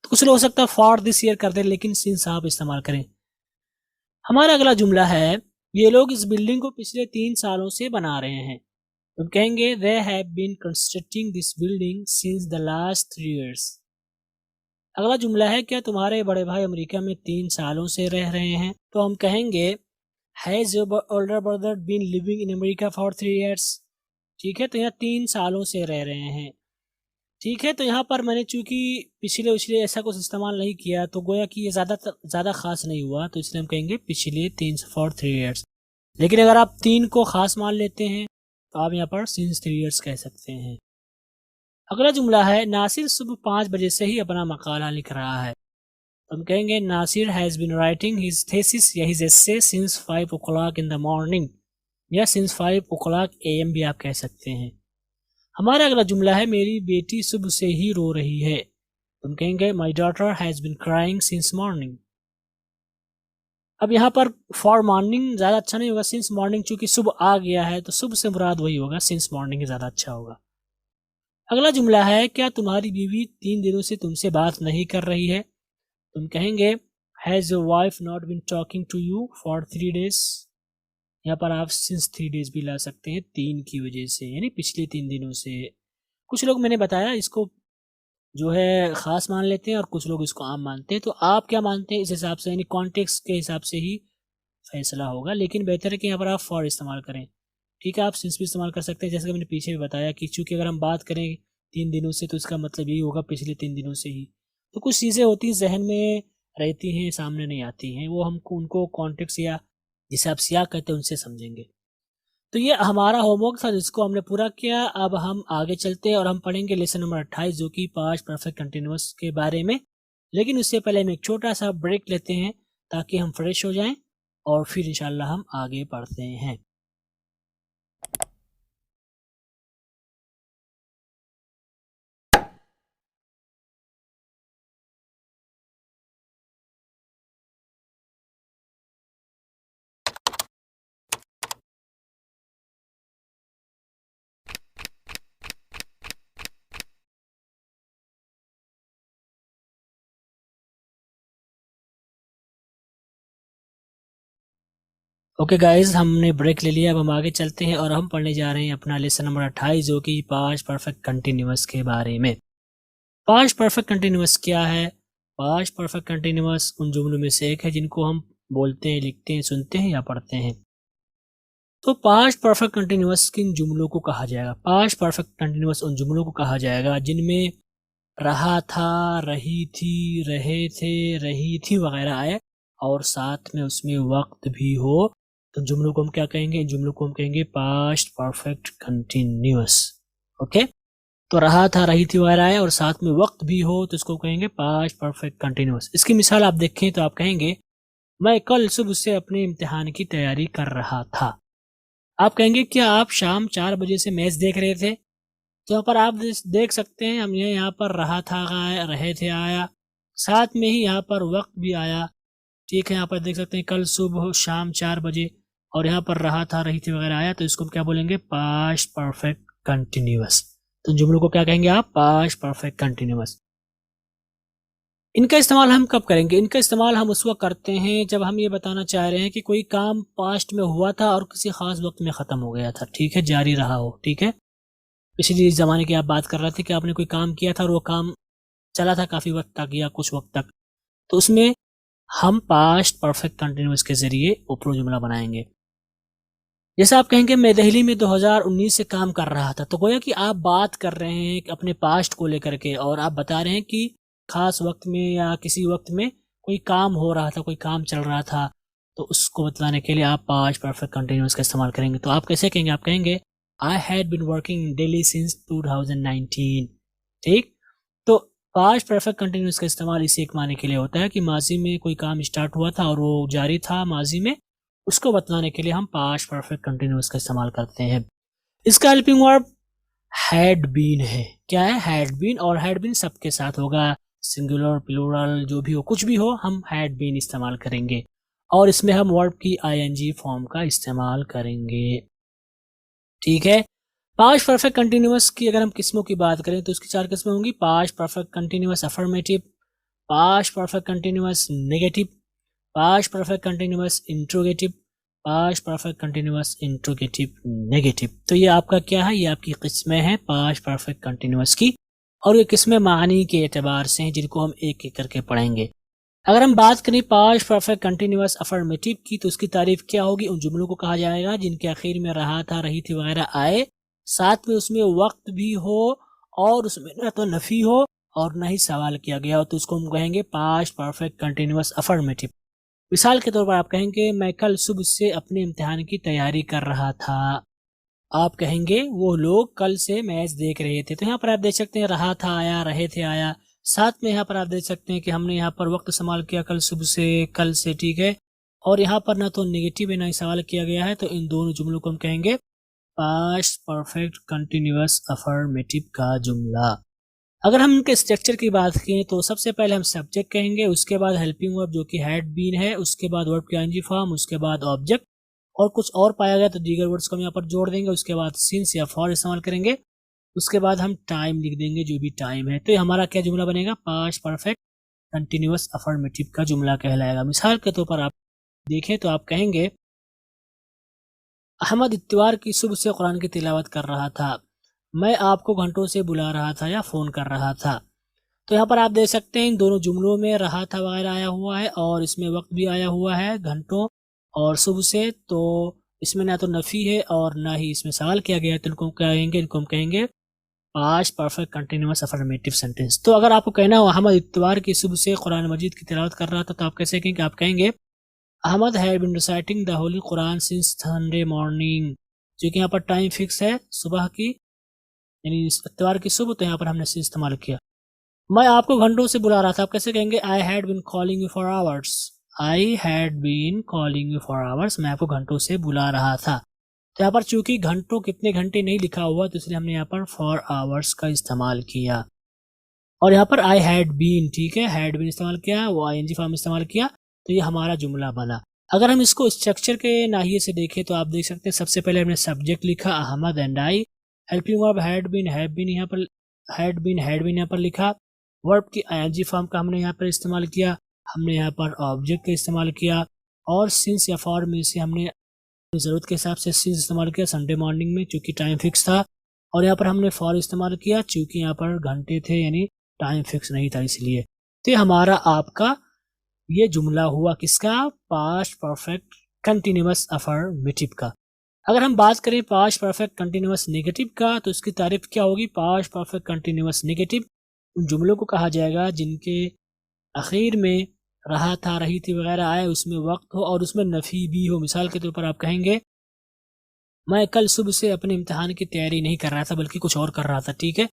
तो कुछ लोग हो सकता है फॉर दिस ईयर कर दे, लेकिन सिंस आप इस्तेमाल करें। हमारा अगला जुमला है ये लोग इस बिल्डिंग को पिछले 3 सालों से बना रहे हैं। तुम कहेंगे they have been constructing this building since the last 3 years। अगला जुमला है क्या तुम्हारे बड़े भाई अमेरिका में 3 सालों से रह रहे हैं। तो हम कहेंगे has your older brother been living in America for 3 years। ठीक है, तो यहाँ 3 सालों से रह रहे हैं। ठीक है, तो यहाँ पर मैंने चूंकि पिछले ऐसा कुछ इस्तेमाल नहीं किया तो गोया कि ये ज़्यादा खास नहीं हुआ, तो इसलिए हम कहेंगे पिछले 3 फॉर 3 years। लेकिन अगर आप 3 को खास मान लेते हैं तो आप यहाँ पर सिंस 3 years कह सकते हैं। अगला जुमला है नासिर सुबह 5 बजे से ही अपना मकाला लिख रहा है। तो हम कहेंगे Nasir has been writing his thesis या his essay since 5 o'clock in the morning या सिंस 5 o'clock AM भी आप कह सकते हैं। हमारा अगला जुमला है मेरी बेटी सुबह से ही रो रही है। तुम कहेंगे my daughter has been crying since morning. अब यहाँ पर फॉर मॉर्निंग ज़्यादा अच्छा नहीं होगा, सिंस मॉर्निंग चूंकि सुबह आ गया है तो सुबह से मुराद वही होगा, सिंस मॉर्निंग ही ज़्यादा अच्छा होगा। अगला जुमला है क्या तुम्हारी बीवी 3 दिनों से तुमसे बात नहीं कर रही है। तुम कहेंगे has your wife not been talking to you for 3 days। यहाँ पर आप सिंस 3 days भी ला सकते हैं 3 की वजह से, यानी पिछले 3 दिनों से। कुछ लोग मैंने बताया इसको जो है ख़ास मान लेते हैं और कुछ लोग इसको आम मानते हैं। तो आप क्या मानते हैं इस हिसाब से, यानी कॉन्टेक्स्ट के हिसाब से ही फैसला होगा, लेकिन बेहतर है कि यहाँ पर आप फॉर इस्तेमाल करें। ठीक है, आप सिंस भी इस्तेमाल कर सकते हैं, जैसे कि मैंने पीछे भी बताया कि चूँकि अगर हम बात करें 3 दिनों से तो इसका मतलब यही होगा पिछले 3 दिनों से ही। तो कुछ चीज़ें होती हैं जहन में रहती हैं, सामने नहीं आती हैं, वो हमको उनको कॉन्टेक्स्ट या जिसे आप सियाक कहते हैं उनसे समझेंगे। तो ये हमारा होमवर्क था जिसको हमने पूरा किया। अब हम आगे चलते हैं और हम पढ़ेंगे लेसन नंबर 28 जो कि पास्ट परफेक्ट कंटिन्यूअस के बारे में। लेकिन उससे पहले हम एक छोटा सा ब्रेक लेते हैं ताकि हम फ्रेश हो जाएं और फिर इंशाल्लाह हम आगे पढ़ते हैं। ओके गाइज, हमने ब्रेक ले लिया। अब हम आगे चलते हैं और हम पढ़ने जा रहे हैं अपना लेसन नंबर 28 जो कि पास्ट परफेक्ट कंटिन्यूअस के बारे में। पास्ट परफेक्ट कंटिन्यूअस क्या है पास्ट परफेक्ट कंटिन्यूअस उन जुमलों में से एक है जिनको हम बोलते हैं, लिखते हैं, सुनते हैं या पढ़ते हैं। तो पास्ट परफेक्ट कंटिन्यूअस किन जुमलों को कहा जाएगा? पास्ट परफेक्ट कंटिन्यूअस उन जुमलों को कहा जाएगा जिनमें रहा था, रही थी, रहे थे, रही थी वगैरह आए और साथ में उसमें वक्त भी हो, तो जुमलों को हम क्या कहेंगे? इन जुमलों को हम कहेंगे पास्ट परफेक्ट कंटिन्यूअस। ओके, तो रहा था, रही थी वगैरह आए और साथ में वक्त भी हो तो इसको कहेंगे पास्ट परफेक्ट कंटिन्यूअस। इसकी मिसाल आप देखें तो आप कहेंगे मैं कल सुबह से अपने इम्तिहान की तैयारी कर रहा था। आप कहेंगे क्या आप शाम 4 बजे से मैच देख रहे थे? तो यहाँ पर आप देख सकते हैं हमने यहाँ पर रहा था आया, रहे थे आया, साथ में ही यहाँ पर वक्त भी आया। ठीक है, यहाँ पर देख सकते हैं कल सुबह शाम 4 बजे और यहाँ पर रहा था, रही थी वगैरह आया, तो इसको हम क्या बोलेंगे? Past perfect continuous. तो जुमलों को क्या कहेंगे आप? Past perfect continuous. इनका इस्तेमाल हम कब करेंगे? इनका इस्तेमाल हम उस वक्त करते हैं जब हम ये बताना चाह रहे हैं कि कोई काम पास्ट में हुआ था और किसी खास वक्त में ख़त्म हो गया था, ठीक है, जारी रहा हो। ठीक है, पिछले ज़माने की आप बात कर रहे थे कि आपने कोई काम किया था और वो काम चला था काफ़ी वक्त तक या कुछ वक्त तक, तो उसमें हम पास्ट परफेक्ट कंटिन्यूअस के ज़रिए ऊपर जुमला बनाएंगे। जैसे आप कहेंगे मैं दिल्ली में 2019 से काम कर रहा था, तो गोया कि आप बात कर रहे हैं अपने पास्ट को लेकर के और आप बता रहे हैं कि खास वक्त में या किसी वक्त में कोई काम हो रहा था, कोई काम चल रहा था, तो उसको बताने के लिए आप पास्ट परफेक्ट कंटिन्यूअस का इस्तेमाल करेंगे। तो आप कैसे कहेंगे? आप कहेंगे I had been working in Delhi since 2019। ठीक, तो पास्ट परफेक्ट कंटिन्यूअस का इस्तेमाल इसी एक माने के लिए होता है कि माजी में कोई काम स्टार्ट हुआ था और वो जारी था माजी में, उसको बतलाने के लिए हम पास्ट परफेक्ट कंटिन्यूअस का इस्तेमाल करते हैं। इसका हेल्पिंग वर्ब हैड बीन है। क्या है? हैड बीन, और हैड बीन सबके साथ होगा, सिंगुलर प्लूरल जो भी हो, कुछ भी हो, हम हैड बीन इस्तेमाल करेंगे और इसमें हम वर्ब की आईएनजी फॉर्म का इस्तेमाल करेंगे। ठीक है, पास्ट परफेक्ट कंटिन्यूअस की अगर हम किस्मों की बात करें तो उसकी 4 किस्में होंगी। Past perfect continuous affirmative, past perfect continuous negative, past perfect continuous interrogative, past perfect continuous interrogative negative. तो ये आपका क्या है? ये आपकी किस्में हैं पास्ट परफेक्ट कंटिन्यूअस की, और ये किस्में मानी के एतबार से हैं जिनको हम एक एक करके पढ़ेंगे। अगर हम बात करें पास्ट परफेक्ट कंटिन्यूअस अफर्मेटिव की, तो उसकी तारीफ क्या होगी? उन जुमलों को कहा जाएगा जिनके आखिर में रहा था, रही थी वगैरह आए, साथ में उसमें वक्त भी हो और उसमें न तो नफी हो और न ही सवाल किया गया हो, तो उसको हम कहेंगे पास्ट परफेक्ट कंटिन्यूअस अफर्मेटिव। मिसाल के तौर पर आप कहेंगे मैं कल सुबह से अपने इम्तिहान की तैयारी कर रहा था। आप कहेंगे वो लोग कल से मैच देख रहे थे, तो यहाँ पर आप देख सकते हैं रहा था आया, रहे थे आया, साथ में यहाँ पर आप देख सकते हैं कि हमने यहाँ पर वक्त इस्तेमाल किया कल सुबह से, कल से। ठीक है, और यहाँ पर ना तो नेगेटिव है ना ही सवाल किया गया है, तो इन दोनों जुमलों को हम कहेंगे पास्ट परफेक्ट कंटिन्यूअस अफर्मेटिव का जुमला। अगर हम इनके स्ट्रक्चर की बात करें तो सबसे पहले हम सब्जेक्ट कहेंगे, उसके बाद हेल्पिंग वर्ब जो कि हैड बीन है, उसके बाद वर्ब की आईएनजी फॉर्म, उसके बाद ऑब्जेक्ट, और कुछ और पाया गया तो दीगर वर्ड्स को हम यहाँ पर जोड़ देंगे, उसके बाद सिंस या फॉर इस्तेमाल करेंगे, उसके बाद हम टाइम लिख देंगे जो भी टाइम है। तो ये हमारा क्या जुमला बनेगा? पास्ट परफेक्ट कंटिन्यूअस अफर्मेटिव का जुमला कहलाएगा। मिसाल के तौर पर आप देखें तो आप कहेंगे अहमद इत्तवार की सुबह से कुरान की तिलावत कर रहा था, मैं आपको घंटों से बुला रहा था या फ़ोन कर रहा था। तो यहाँ पर आप देख सकते हैं इन दोनों जुमलों में रहा था वगैरह आया हुआ है और इसमें वक्त भी आया हुआ है घंटों और सुबह से, तो इसमें ना तो नफ़ी है और ना ही इसमें सवाल किया गया है, तो इनको कहेंगे, इनको हम कहेंगे past perfect continuous affirmative sentence. तो अगर आपको कहना हो अहमद इत्तवार की सुबह से कुरान मजीद की तिलावत कर रहा था, तो आप कैसे कहेंगे? आप कहेंगे Ahmed had been reciting the holy Quran since Sunday morning, जो कि यहाँ पर टाइम फिक्स है सुबह की, यानी इत्तवार की सुबह, तो यहाँ पर हमने सिंस इस्तेमाल किया। मैं आपको घंटों से बुला रहा था, आप कैसे कहेंगे? I had been calling you for hours, I had been calling you for hours, मैं आपको घंटों से बुला रहा था। तो यहाँ पर चूंकि घंटों कितने घंटे नहीं लिखा हुआ, तो इसलिए हमने यहाँ पर फॉर आवर्स का इस्तेमाल किया। और यहाँ पर आई हैड बीन, ठीक है, हैड बीन इस्तेमाल किया, वो आईएनजी फॉर्म इस्तेमाल किया, तो ये हमारा जुमला बना। अगर हम इसको स्ट्रक्चर के नाहिए से देखें तो आप देख सकते हैं सबसे पहले हमने सब्जेक्ट लिखा Ahmed and I, helping verb had been, have been यहाँ पर, हैड बीन यहाँ पर लिखा, वर्ब की आईएनजी फॉर्म का हमने यहाँ पर इस्तेमाल किया, हमने यहाँ पर ऑब्जेक्ट का इस्तेमाल किया, और सिंस या फॉर में से हमने ज़रूरत के हिसाब से सिंस इस्तेमाल किया संडे मॉर्निंग में चूँकि टाइम फिक्स था, और यहाँ पर हमने फॉर इस्तेमाल किया चूँकि यहाँ पर घंटे थे यानी टाइम फिक्स नहीं था इसलिए। तो ये हमारा आपका ये जुमला हुआ किसका, पास्ट परफेक्ट कंटिन्यूअस अफर्मेटिव का। अगर हम बात करें पास्ट परफेक्ट कंटिन्यूअस नेगेटिव का, तो इसकी तारीफ क्या होगी, पास्ट परफेक्ट कंटिन्यूअस नेगेटिव उन जुमलों को कहा जाएगा जिनके आखिर में रहा था, रही थी वगैरह आए, उसमें वक्त हो और उसमें नफ़ी भी हो। मिसाल के तौर पर आप कहेंगे मैं कल सुबह से अपने इम्तिहान की तैयारी नहीं कर रहा था बल्कि कुछ और कर रहा था, ठीक है।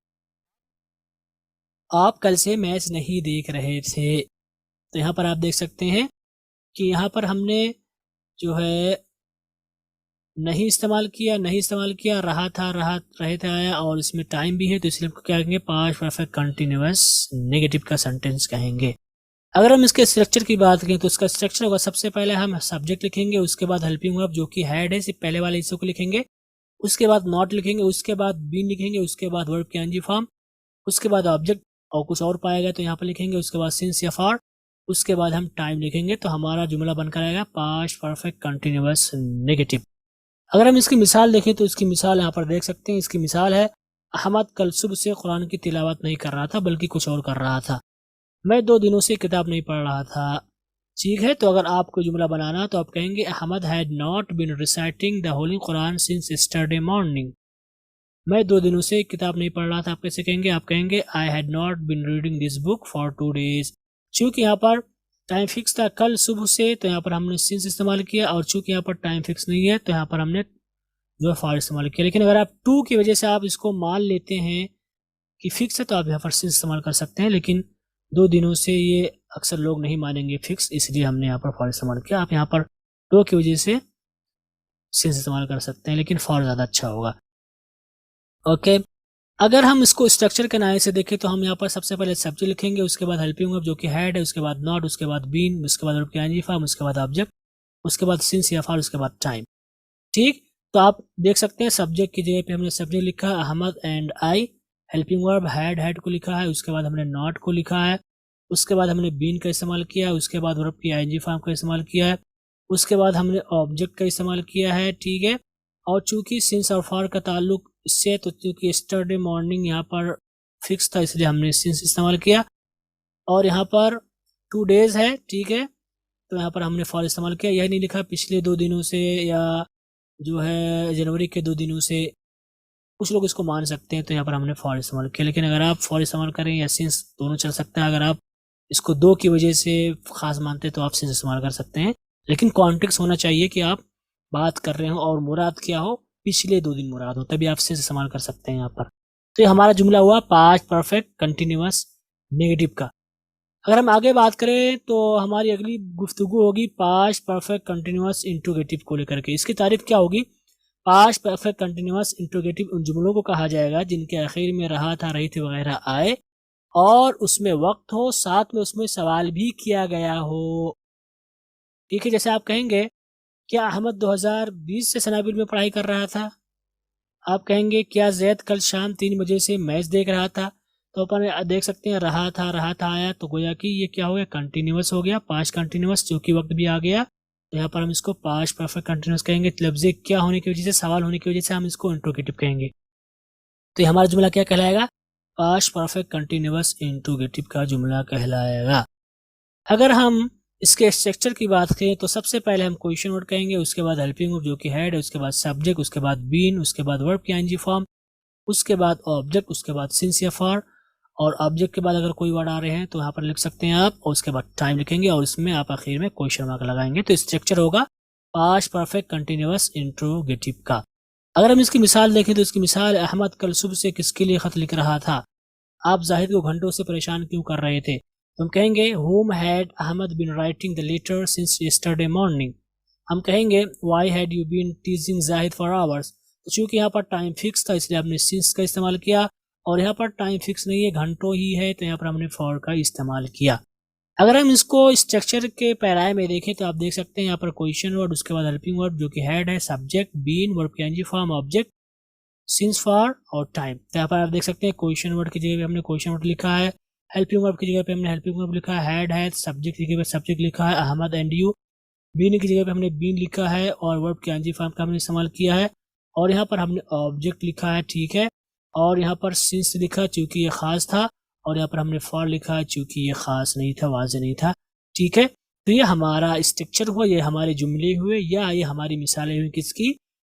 आप कल से मैच नहीं देख रहे थे, तो यहाँ पर आप देख सकते हैं कि यहाँ पर हमने जो है नहीं इस्तेमाल किया, रहा था, रहे थे आया, और इसमें टाइम भी है, तो इसलिए हमको क्या कहेंगे, पास्ट परफेक्ट कंटिन्यूअस नेगेटिव का सेंटेंस कहेंगे। अगर हम इसके स्ट्रक्चर की बात करें तो इसका स्ट्रक्चर होगा, सबसे पहले हम सब्जेक्ट लिखेंगे, उसके बाद हेल्पिंग वर्ब जो कि हैड है, सिर्फ पहले वाले हिस्से को लिखेंगे, उसके बाद नॉट लिखेंगे, उसके बाद बीन लिखेंगे, उसके बाद वर्ब की आईएनजी फॉर्म, उसके बाद ऑब्जेक्ट और कुछ और पाएगा तो यहाँ पर लिखेंगे, उसके बाद सिंस या फॉर, उसके बाद हम टाइम लिखेंगे, तो हमारा जुमला बनकर आएगा पास्ट परफेक्ट कंटिन्यूअस नेगेटिव। अगर हम इसकी मिसाल देखें तो इसकी मिसाल यहाँ पर देख सकते हैं। इसकी मिसाल है, अहमद कल सुबह से कुरान की तिलावत नहीं कर रहा था बल्कि कुछ और कर रहा था। मैं 2 दिनों से किताब नहीं पढ़ रहा था, ठीक है। तो अगर आपको जुमला बनाना तो आप कहेंगे Ahmed had not been reciting the holy Quran since yesterday morning. मैं 2 दिनों से किताब नहीं पढ़ रहा था, आप कैसे कहेंगे, आप कहेंगे I had not been reading this book for 2 days. चूंकि यहाँ पर टाइम फिक्स था कल सुबह से, तो यहाँ पर हमने सिंस इस्तेमाल किया, और चूंकि यहाँ पर टाइम फिक्स नहीं है तो यहाँ पर हमने जो है फॉर इस्तेमाल किया। लेकिन अगर आप टू की वजह से आप इसको मान लेते हैं कि फिक्स है तो आप यहाँ पर सिंस इस्तेमाल कर सकते हैं, लेकिन 2 दिनों से ये अक्सर लोग नहीं मानेंगे फिक्स, इसलिए हमने यहाँ पर फॉर इस्तेमाल किया। आप यहाँ पर टू की वजह से सिंस इस्तेमाल कर सकते हैं, लेकिन फॉर ज़्यादा अच्छा होगा। ओके, अगर हम इसको स्ट्रक्चर के नाम से देखें तो हम यहाँ पर सबसे पहले सब्जेक्ट लिखेंगे, उसके बाद हेल्पिंग वर्ब जो कि हैड है, उसके बाद नॉट, उसके बाद बीन, उसके बाद वर्ब की आईएनजी फॉर्म, उसके बाद ऑब्जेक्ट, उसके बाद सिंस या फॉर, उसके बाद टाइम, ठीक। तो आप देख सकते हैं सब्जेक्ट की जगह पे हमने सब्जेक्ट लिखा है Ahmed and I, helping verb had को लिखा है, उसके बाद हमने नॉट को लिखा है, उसके बाद हमने बीन का इस्तेमाल किया है, उसके बाद वर्ब की आईएनजी फॉर्म का इस्तेमाल किया है, उसके बाद हमने ऑब्जेक्ट का इस्तेमाल किया है, ठीक है। और चूंकि सिंस और फॉर का ताल्लुक इससे, तो चूंकि यस्टरडे मॉर्निंग यहाँ पर फिक्स था इसलिए हमने सिंस इस्तेमाल किया, और यहाँ पर 2 डेज है, ठीक है, तो यहाँ पर हमने फॉर इस्तेमाल किया। यह नहीं लिखा पिछले 2 दिनों से या जो है जनवरी के 2 दिनों से, कुछ लोग इसको मान सकते हैं, तो यहाँ पर हमने फॉर इस्तेमाल किया। लेकिन अगर आप फॉर इस्तेमाल करें या सिंस, दोनों चल सकता है। अगर आप इसको 2 की वजह से खास मानते हैं तो आप सिंस इस्तेमाल कर सकते हैं, लेकिन कॉन्टेक्स्ट होना चाहिए कि आप बात कर रहे हो और मुराद क्या हो, पिछले 2 दिन मुराद हो, तभी आप सिंस इस्तेमाल कर सकते हैं यहाँ पर। तो ये हमारा जुमला हुआ पास्ट परफेक्ट कंटिन्यूअस नेगेटिव का। अगर हम आगे बात करें तो हमारी अगली गुफ्तगू होगी पास्ट परफेक्ट कंटिन्यूअस इंट्रोगेटिव को लेकर के। इसकी तारीफ क्या होगी, पास्ट परफेक्ट कंटिन्यूअस इंट्रोगेटिव उन जुमलों को कहा जाएगा जिनके आखिर में रहा था, रही थी वगैरह आए और उसमें वक्त हो, साथ में उसमें सवाल भी किया गया हो, ठीक है। जैसे आप कहेंगे क्या अहमद 2020 से सनाबिल में पढ़ाई कर रहा था, आप कहेंगे क्या जैद कल शाम 3 बजे से मैच देख रहा था, तो अपन देख सकते हैं रहा था आया, तो गोया कि ये क्या हो गया, कंटिन्यूअस हो गया, पास्ट कंटिन्यूअस, क्योंकि वक्त भी आ गया, तो यहाँ पर हम इसको पास्ट परफेक्ट कंटिन्यूअस कहेंगे। लफ्ज़ क्या होने की वजह से, सवाल होने की वजह से हम इसको इंट्रोगेटिव कहेंगे। तो हमारा जुमला क्या कहलाएगा, पास्ट परफेक्ट कंटिन्यूअस इंट्रोगेटिव का जुमला कहलाएगा। अगर हम इसके स्ट्रक्चर की बात करें तो सबसे पहले हम क्वेश्चन वर्ड कहेंगे, उसके बाद हेल्पिंग वर्ब जो कि हैड है, उसके बाद सब्जेक्ट, उसके बाद बीन, उसके बाद वर्ब की आईएनजी फॉर्म, उसके बाद ऑब्जेक्ट, उसके बाद सिंस या फॉर, और ऑब्जेक्ट के बाद अगर कोई वर्ड आ रहे हैं तो यहाँ पर लिख सकते हैं आप, और उसके बाद टाइम लिखेंगे और इसमें आप आखिर में क्वेश्चन मार्क लगाएंगे। तो स्ट्रक्चर होगा पास्ट परफेक्ट कंटिन्यूअस इंट्रोगेटिव का। अगर हम इसकी मिसाल देखें तो इसकी मिसाल, अहमद कल सुबह से किसके लिए खत लिख रहा था, आप जाहिद को घंटों से परेशान क्यों कर रहे थे, तो हम कहेंगे whom had Ahmad been writing the letter since yesterday morning। हम कहेंगे why had you been teasing Zahid for hours। तो चूंकि यहाँ पर टाइम फिक्स था इसलिए हमने since का इस्तेमाल किया, और यहाँ पर टाइम फिक्स नहीं है, घंटों ही है, तो यहाँ पर हमने for का इस्तेमाल किया। अगर हम इसको स्ट्रक्चर के पैराए में देखें तो आप देख सकते हैं यहाँ पर क्वेश्चन वर्ड, उसके बाद हेल्पिंग वर्ब जो कि हैड है, सब्जेक्ट, बीन, वर्ब की ING form, object, since, for और टाइम। तो यहाँ पर आप देख सकते हैं क्वेश्चन वर्ड की जगह पे हमने क्वेश्चन वर्ड लिखा है, हेल्पिंग वर्ब की जगह पे हमने हेल्पिंग वर्ब लिखा है, हैड है, सब्जेक्ट की जगह पे सब्जेक्ट लिखा है, अहमद एंड यू, बीन की जगह पे हमने बीन लिखा है, और वर्ब की आईएनजी फॉर्म का हमने इस्तेमाल किया है, और यहाँ पर हमने ऑब्जेक्ट लिखा है, ठीक है, और यहाँ पर सिंस लिखा चूंकि ये खास था, और यहाँ पर हमने फॉर लिखा चूंकि ये खास नहीं था, वाज़ेह नहीं था। ठीक है, तो ये हमारा स्ट्रक्चर हुआ, ये हमारे जुमले हुए, या ये हमारी मिसालें हुई किसकी,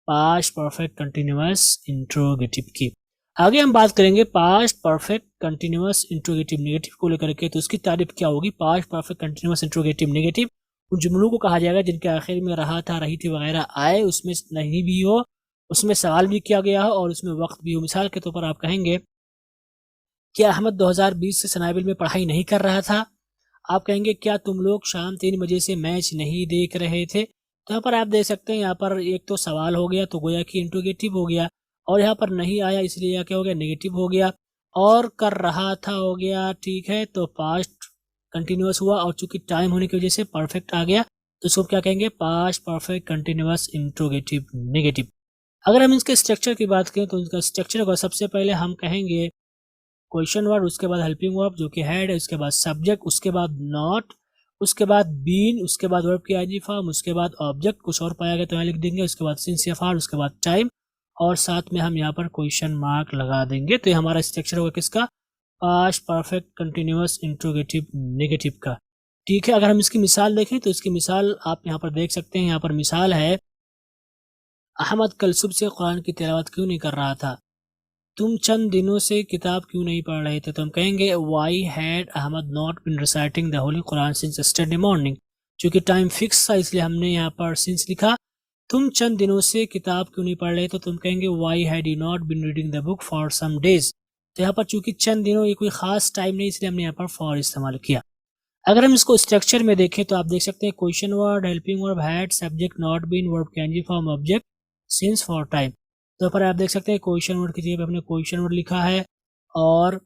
पास्ट परफेक्ट कंटिन्यूअस इंट्रोगेटिव की। आगे हम बात करेंगे past perfect continuous interrogative negative को लेकर के, तो उसकी तारीफ क्या होगी। Past perfect continuous interrogative negative उन जुमलों को कहा जाएगा जिनके आखिर में रहा था, रही थी वगैरह आए, उसमें नहीं भी हो, उसमें सवाल भी किया गया हो और उसमें वक्त भी हो। मिसाल के तौर पर आप कहेंगे कि अहमद 2020 से सनाबिल में पढ़ाई नहीं कर रहा था। आप कहेंगे क्या तुम लोग शाम 3 बजे से मैच नहीं देख रहे थे। तो यहाँ पर आप देख सकते हैं, यहाँ पर एक तो सवाल हो गया तो गोया कि इंट्रोगेटिव हो गया, और यहाँ पर नहीं आया इसलिए यहाँ क्या हो गया, नेगेटिव हो गया, और कर रहा था हो गया। ठीक है, तो पास्ट कंटिन्यूअस हुआ, और चूंकि टाइम होने की वजह से परफेक्ट आ गया, तो इसको क्या कहेंगे, past perfect continuous interrogative negative. अगर हम इसके स्ट्रक्चर की बात करें तो इसका स्ट्रक्चर होगा, सबसे पहले हम कहेंगे क्वेश्चन वर्ड, उसके बाद हेल्पिंग वर्ब जो कि हैड है, उसके बाद सब्जेक्ट, उसके बाद नॉट, उसके बाद बीन, उसके बाद वर्ब की आईजी फॉर्म, उसके बाद ऑब्जेक्ट, कुछ और पाया गया तो यहाँ लिख देंगे, उसके बाद सिंस या फॉर, उसके बाद टाइम, और साथ में हम यहाँ पर क्वेश्चन मार्क लगा देंगे। तो ये हमारा स्ट्रक्चर होगा किसका, past perfect continuous interrogative negative का। ठीक है, अगर हम इसकी मिसाल देखें तो इसकी मिसाल आप यहाँ पर देख सकते हैं। यहाँ पर मिसाल है, अहमद कल सुबह से कुरान की तिलावत क्यों नहीं कर रहा था। तुम चंद दिनों से किताब क्यों नहीं पढ़ रहे थे। तो हम कहेंगे why had Ahmed not been reciting the holy Quran since yesterday morning. चूंकि टाइम फिक्स था इसलिए हमने यहाँ पर सिंस लिखा। तुम चंद दिनों से किताब क्यों नहीं पढ़ रहे, तो तुम कहेंगे why had you not been reading the book for some days. तो यहाँ पर चूंकि चंद दिनों ये कोई खास टाइम नहीं, इसलिए हमने यहाँ पर फॉर इस्तेमाल किया। अगर हम इसको स्ट्रक्चर में देखें तो आप देख सकते हैं question word, helping verb, had, subject, not been, verb can form, object, since, for time. तो पर आप देख सकते हैं क्वेश्चन वर्ड की जगह पे हमने क्वेश्चन वर्ड लिखा है, और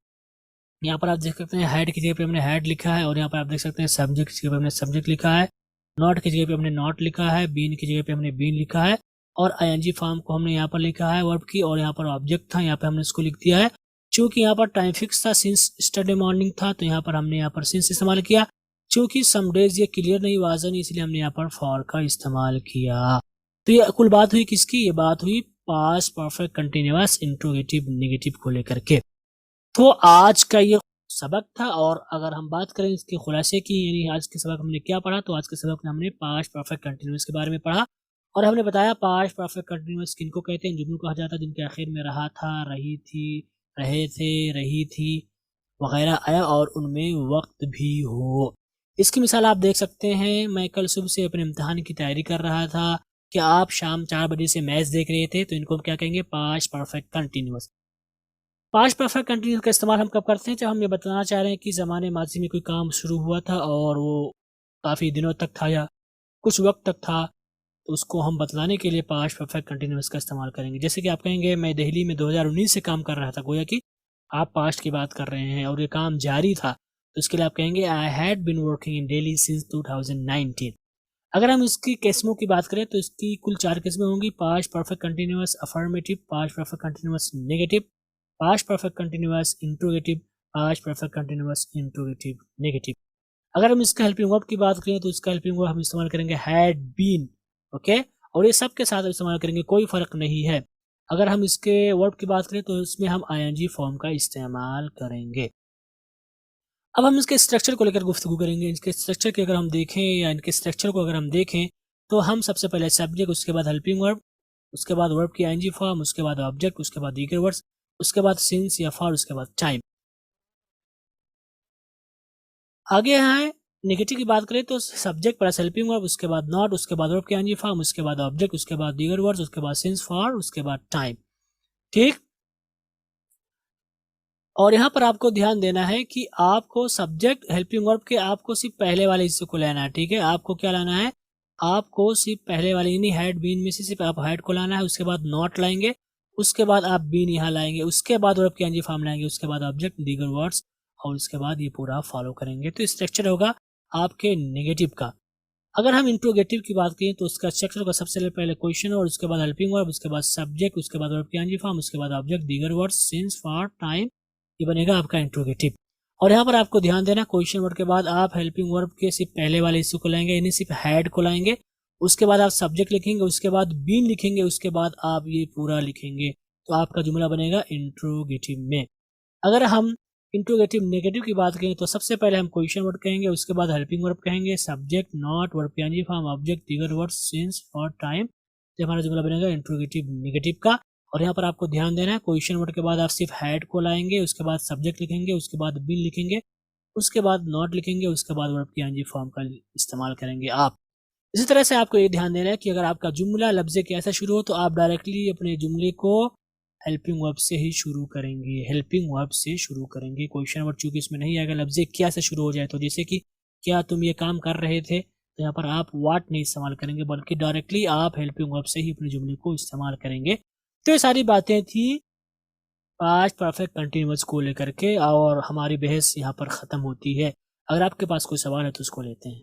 यहाँ पर आप देख सकते हैं हैड की जगह पे हमने हैड लिखा है, और यहाँ पर आप देख सकते हैं सब्जेक्ट की जगह पे हमने सब्जेक्ट लिखा है, नॉट की जगह पे हमने नॉट लिखा है, बीन की जगह पे हमने बीन लिखा है, और आईएनजी फॉर्म को हमने यहाँ पर लिखा है वर्ब की, और यहाँ पर ऑब्जेक्ट था यहाँ पे हमने इसको लिख दिया है। चूंकि यहाँ पर टाइम फिक्स था, सिंस यस्टरडे मॉर्निंग था, तो यहाँ पर हमने यहाँ पर सिंस इस्तेमाल किया। चूंकि सम डेज ये क्लियर नहीं, वाज़ेह नहीं, इसलिए हमने यहाँ पर फॉर का इस्तेमाल किया। तो ये कुल बात हुई किसकी, ये बात हुई past perfect continuous interrogative negative को लेकर के। तो आज का ये सबक था, और अगर हम बात करें इसके खुलासे की, यानी आज के सबक हमने क्या पढ़ा, तो आज के सबक में हमने पास्ट परफेक्ट कंटिन्यूअस के बारे में पढ़ा, और हमने बताया पास्ट परफेक्ट कंटिन्यूअस किनको कहते हैं, जुमलों को कहा जाता है जिनके आखिर में रहा था, रही थी, रहे थे, रही थी वगैरह आया और उनमें वक्त भी हो। इसकी मिसाल आप देख सकते हैं, मैं कल सुबह से अपने इम्तिहान की तैयारी कर रहा था कि आप शाम 4 बजे से मैच देख रहे थे, तो इनको हम क्या कहेंगे, past perfect continuous. Past perfect continuous का इस्तेमाल हम कब करते हैं, जब हम ये बताना चाह रहे हैं कि ज़माने माजी में कोई काम शुरू हुआ था और वो काफ़ी दिनों तक था या कुछ वक्त तक था, तो उसको हम बतलाने के लिए पास्ट परफेक्ट कंटिन्यूअस का इस्तेमाल करेंगे। जैसे कि आप कहेंगे मैं दिल्ली में 2019 से काम कर रहा था, गोया कि आप पास्ट की बात कर रहे हैं और ये काम जारी था, तो इसके लिए आप कहेंगे I had been working in Delhi since 2019। अगर हम इसकी किस्मों की बात करें तो इसकी कुल 4 किस्में होंगी, past perfect continuous affirmative, past perfect continuous negative, past perfect continuous interrogative, past perfect continuous interrogative negative. अगर हम इसका हेल्पिंग वर्ब की बात करें तो इसका हेल्पिंग वर्ब हम इस्तेमाल करेंगे हैड बीन, ओके, और ये सब के साथ इस्तेमाल करेंगे, कोई फर्क नहीं है। अगर हम इसके वर्ब की बात करें तो इसमें हम आईएनजी फॉर्म का इस्तेमाल करेंगे। अब हम इसके स्ट्रक्चर को लेकर गुफ्तगू करेंगे। इसके स्ट्रक्चर के अगर हम देखें या इनके स्ट्रक्चर को अगर हम देखें तो हम सबसे पहले सब्जेक्ट, उसके बाद हेल्पिंग वर्ब, उसके बाद वर्ब की आईएनजी फॉर्म, उसके बाद ऑब्जेक्ट, उसके बाद दीगर वर्ड्स, उसके बाद सिंस या फॉर, उसके बाद टाइम। आगे है नेगेटिव की बात करें तो सब्जेक्ट प्लस हेल्पिंग वर्ब, उसके बाद नॉट, उसके बाद वर्ब की आईएनजी फॉर्म, उसके बाद ऑब्जेक्ट, उसके बाद दीगर वर्ड्स, उसके बाद सिंस, फॉर, उसके बाद टाइम। ठीक, और यहाँ पर आपको ध्यान देना है कि आपको सब्जेक्ट हेल्पिंग वर्ब के आपको सिर्फ पहले वाले हिस्से को लेना है। ठीक है, आपको क्या लाना है, आपको सिर्फ पहले वाले यानी हैड बीन में से सिर्फ आप हैड को लाना है, उसके बाद नॉट लाएंगे, उसके बाद आप बीन यहाँ लाएंगे, उसके बाद वर्ब की आईएनजी फॉर्म लाएंगे, उसके बाद ऑब्जेक्ट, दीगर वर्ड्स, और उसके बाद ये पूरा फॉलो करेंगे। तो स्ट्रक्चर होगा आपके नेगेटिव का। अगर हम इंट्रोगेटिव की बात करें तो उसका स्ट्रक्चर होगा सबसे पहले क्वेश्चन और उसके बाद हेल्पिंग वर्ब, उसके बाद सब्जेक्ट, उसके बाद वर्ब की आईएनजी फॉर्म, उसके बाद ऑब्जेक्ट, दीगर वर्ड्स, सिंस, फॉर, टाइम, ये बनेगा आपका इंट्रोगेटिव। और यहाँ पर आपको ध्यान देना क्वेश्चन वर्ड के बाद आप हेल्पिंग वर्ब के सिर्फ पहले वाले हिस्से को लाएंगे, यानी सिर्फ हैड को लाएंगे, उसके बाद आप सब्जेक्ट लिखेंगे, उसके बाद बीन लिखेंगे, उसके बाद आप ये पूरा लिखेंगे, तो आपका जुमला बनेगा इंट्रोगेटिव में। अगर हम इंट्रोगेटिव नेगेटिव की बात करें तो सबसे पहले हम क्वेश्चन वर्ड कहेंगे, उसके बाद हेल्पिंग वर्ब कहेंगे, सब्जेक्ट नॉट वर्ब पीएनजी फॉर्म ऑब्जेक्ट दिगर वर्ड सिंस और टाइम। तो हमारा जुमला बनेगा इंट्रोगेटिव नेगेटिव का। और यहाँ पर आपको ध्यान देना है, क्वेश्चन वर्ड के बाद आप सिर्फ हैड को लाएंगे, उसके बाद सब्जेक्ट लिखेंगे, उसके बाद बिन लिखेंगे, उसके बाद नॉट लिखेंगे, उसके बाद वर्ब पीएनजी फॉर्म का इस्तेमाल करेंगे आप। इसी तरह से आपको ये ध्यान देना है कि अगर आपका जुमला लफ्ज़ के ऐसा शुरू हो तो आप डायरेक्टली अपने जुमले को हेल्पिंग वर्ब से ही शुरू करेंगे, हेल्पिंग वर्ब से शुरू करेंगे। क्वेश्चन वर्ड चूंकि इसमें नहीं आएगा, लफ्ज़ क्या से शुरू हो जाए, तो जैसे कि क्या तुम ये काम कर रहे थे, तो यहाँ पर आप वाट नहीं इस्तेमाल करेंगे, बल्कि डायरेक्टली आप हेल्पिंग वर्ब से ही अपने जुमले को इस्तेमाल करेंगे। तो ये सारी बातें थी पास्ट परफेक्ट कंटिन्यूअस को लेकर के, और हमारी बहस यहाँ पर ख़त्म होती है। अगर आपके पास कोई सवाल है तो उसको लेते हैं।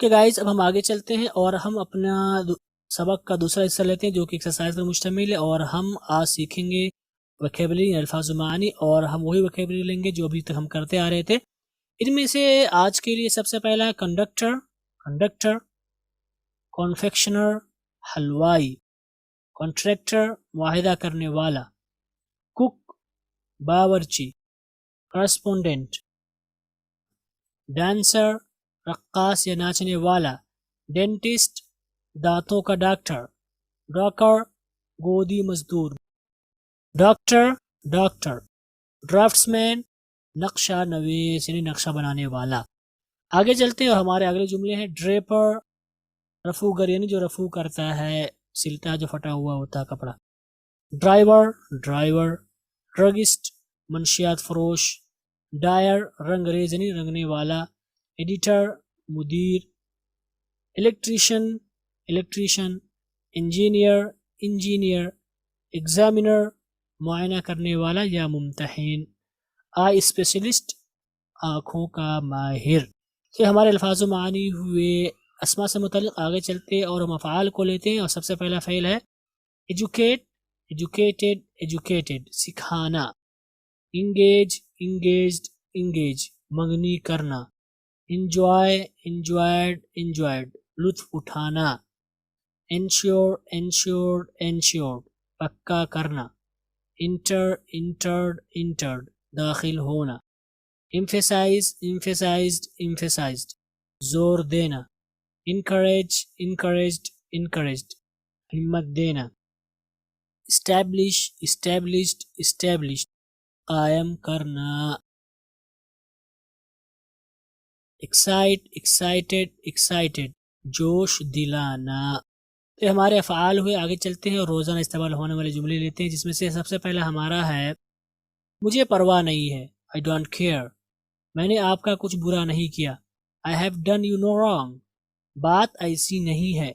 ओके गाइज, अब हम आगे चलते हैं और हम अपना सबक का दूसरा हिस्सा लेते हैं जो कि एक्सरसाइज पर मुश्तमिल है, और हम आज सीखेंगे वोकैबुलरी अल्फाज मानी, और हम वही वोकैबुलरी लेंगे जो अभी तक हम करते आ रहे थे। इनमें से आज के लिए सबसे पहला है कंडक्टर, कंडक्टर, कॉन्फेक्शनर हलवाई, कॉन्ट्रैक्टर वाहिदा करने वाला, कुक बावर्ची, करस्पोंडेंट, डांसर रक्कास या नाचने वाला, डेंटिस्ट दांतों का डॉक्टर, डॉकर गोदी मजदूर, डॉक्टर डॉक्टर, ड्राफ्ट्समैन नक्शा नवीस यानी नक्शा बनाने वाला। आगे चलते हैं और हमारे अगले जुमले हैं ड्रेपर रफूगर यानी जो रफू करता है, सिलता है जो फटा हुआ होता है कपड़ा, ड्राइवर ड्राइवर, ड्रगिस्ट मंशियात फरोश, डायर रंगरेज यानी रंगने वाला, एडिटर मुदीर, electrician electrician, engineer engineer, examiner मुआयना करने वाला या मुम्तहिन, आई स्पेशलिस्ट आँखों का माहिर। तो हमारे अल्फाज मानी हुए अस्मा से मुतल्लिक़ आगे चलते और हम अफ़आल को लेते हैं। और सबसे पहला फ़ेल है एजुकेट, एजुकेटेड एजुकेटेड सिखाना, इंगेज इंगेज्ड इंगेज मंगनी करना, इंजॉय इंजॉयड इंजॉयड लुत्फ़ उठाना, इंश्योर इंश्योर्ड इंश्योर्ड पक्का करना, इंटर इंटर्ड इंटर्ड दाखिल होना, एम्फेसाइज एम्फेसाइज्ड एम्फेसाइज्ड जोर देना, इनकरेज इनकरेज्ड इनकरेज्ड हिम्मत देना, इस्टेब्लिश इस्टेब्लिश्ड इस्टेब्लिश्ड कायम करना, एक्साइट एक्साइटेड एक्साइटेड जोश दिलाना। तो हमारे अफ़आल हुए। आगे चलते हैं और रोज़ाना इस्तेमाल होने वाले जुमले लेते हैं, जिसमें से सबसे पहला हमारा है मुझे परवाह नहीं है, आई डोंट केयर, मैंने आपका कुछ बुरा नहीं किया, I have done you know wrong, बात ऐसी नहीं है,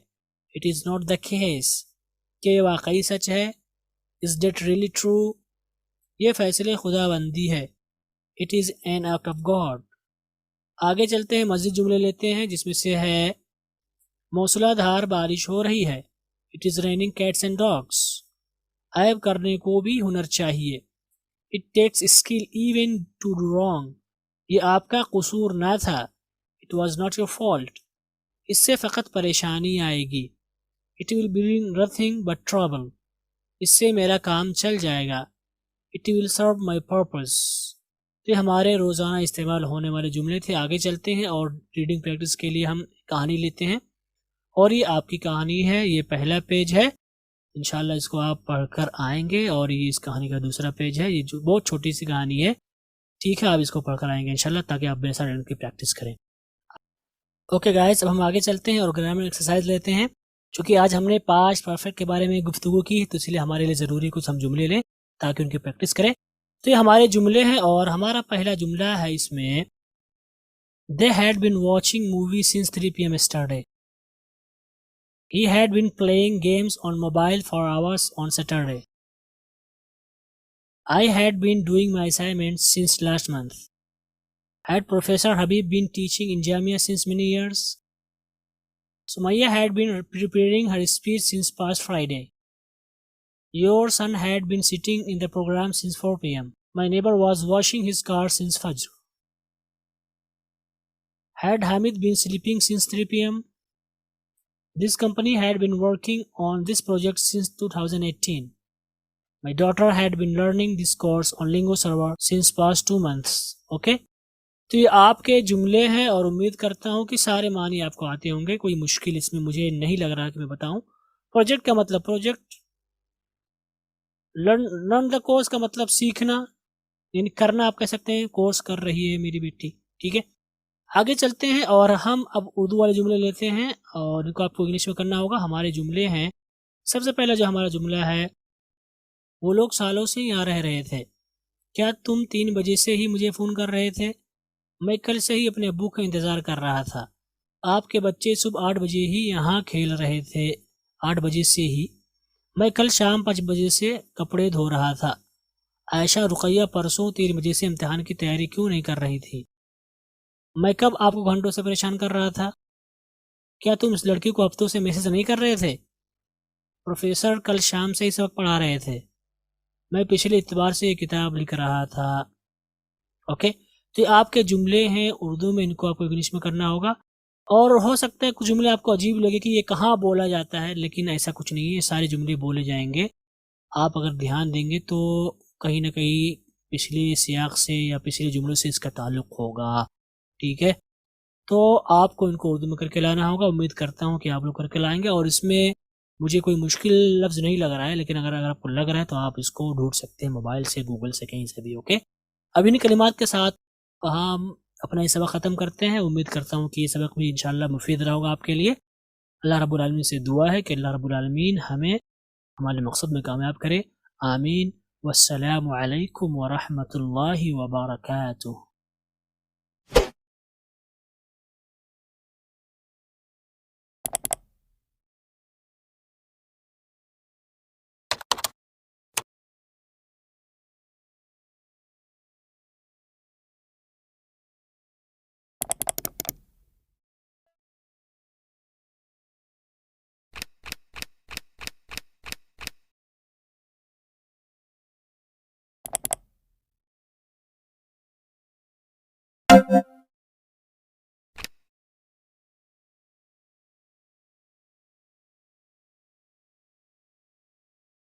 it is not the case, क्या ये वाकई सच है, इज़ दैट रियली ट्रू, ये फैसले खुदाबंदी है, it is an act of God. आगे चलते हैं, मज़ीद जुमले लेते हैं, जिसमें से है मौसलाधार बारिश हो रही है, it is raining cats and dogs, ऐब करने को भी हुनर चाहिए, it takes skill even to do wrong, ये आपका कसूर ना था, it was not your fault, इससे फ़कत परेशानी आएगी, it will bring nothing but trouble, इससे मेरा काम चल जाएगा, it will serve my purpose. तो हमारे रोज़ाना इस्तेमाल होने वाले जुमले थे। आगे चलते हैं और रीडिंग प्रैक्टिस के लिए हम कहानी लेते हैं, और ये आपकी कहानी है, ये पहला पेज है, इंशाल्लाह इसको आप पढ़कर आएंगे, और ये इस कहानी का दूसरा पेज है, ये जो बहुत छोटी सी कहानी है, ठीक है, आप इसको पढ़कर आएंगे इंशाल्लाह, ताकि आप मेरे साथ इनकी प्रैक्टिस करें। ओके गाइस, अब हम आगे चलते हैं और ग्रामर एक्सरसाइज लेते हैं। चूँकि आज हमने पास्ट परफेक्ट के बारे में गुफ्तगू की है, तो इसलिए हमारे लिए ज़रूरी कुछ हम जुमले लें ताकि उनकी प्रैक्टिस करें। तो ये हमारे जुमले हैं, और हमारा पहला जुमला है इसमें, they had been watching movie since 3 PM yesterday, he had been playing games on mobile for hours on Saturday, I had been doing my assignments since last month, had Professor Habib been teaching in Jamia since many years, Sumaya had been preparing her speech since past Friday, your son had been sitting in the program since 4 PM, my neighbor was washing his car since Fajr, had Hamid been sleeping since 3 PM, this company had been working on this project since 2018, My daughter had been learning this course on Lingo Server since past 2 months. Okay? तो ये आपके जुमले हैं और उम्मीद करता हूँ कि सारे मानी आपको आते होंगे, कोई मुश्किल इसमें मुझे नहीं लग रहा कि मैं बताऊं। प्रोजेक्ट का मतलब प्रोजेक्ट, लर्न द कोर्स का मतलब सीखना, यानी करना आप कह सकते हैं, कोर्स कर रही है मेरी बेटी। ठीक है, आगे चलते हैं और हम अब उर्दू वाले जुमले लेते हैं और इनको आपको इंग्लिश में करना होगा। हमारे जुमले हैं, सबसे पहला जो हमारा जुमला है, वो लोग सालों से यहाँ रह रहे थे। क्या तुम 3 बजे से ही मुझे फ़ोन कर रहे थे? मैं कल से ही अपने अब्बू का इंतज़ार कर रहा था। आपके बच्चे सुबह 8 बजे ही यहाँ खेल रहे थे, 8 बजे से ही। मैं कल शाम 5 बजे से कपड़े धो रहा था। आयशा रुक़ैया परसों 3 बजे से इम्तिहान की तैयारी क्यों नहीं कर रही थी? मैं कब आपको घंटों से परेशान कर रहा था? क्या तुम इस लड़की को हफ्तों से मैसेज नहीं कर रहे थे? प्रोफेसर कल शाम से ही सबक पढ़ा रहे थे। मैं पिछले इतवार से ये किताब लिख रहा था। ओके, तो ये आपके जुमले हैं उर्दू में, इनको आपको इंग्लिश में करना होगा। और हो सकता है कुछ जुमले आपको अजीब लगे कि ये कहाँ बोला जाता है, लेकिन ऐसा कुछ नहीं है, ये सारे जुमले बोले जाएंगे। आप अगर ध्यान देंगे तो कहीं ना कहीं पिछले सियाक से या पिछले जुमलों से इसका ताल्लुक होगा। ठीक है, तो आपको इनको उर्दू में करके लाना होगा। उम्मीद करता हूँ कि आप लोग करके लाएंगे और इसमें मुझे कोई मुश्किल लफ्ज़ नहीं लग रहा है, लेकिन अगर अगर आपको लग रहा है तो आप इसको ढूंढ सकते हैं मोबाइल से, गूगल से, कहीं से भी। ओके, अब इन कलिमात के साथ हम अपना ये सबक ख़त्म करते हैं। उम्मीद करता हूँ कि ये सबक भी इंशाल्लाह मुफीद रहा होगा आपके लिए। अल्लाह रब्बुल आलमीन से दुआ है कि अल्लाह रब्बुल आलमीन हमें हमारे मकसद में कामयाब करे। आमीन। वस्सलामु अलैकुम वरहमतुल्लाहि वबरकातुहू।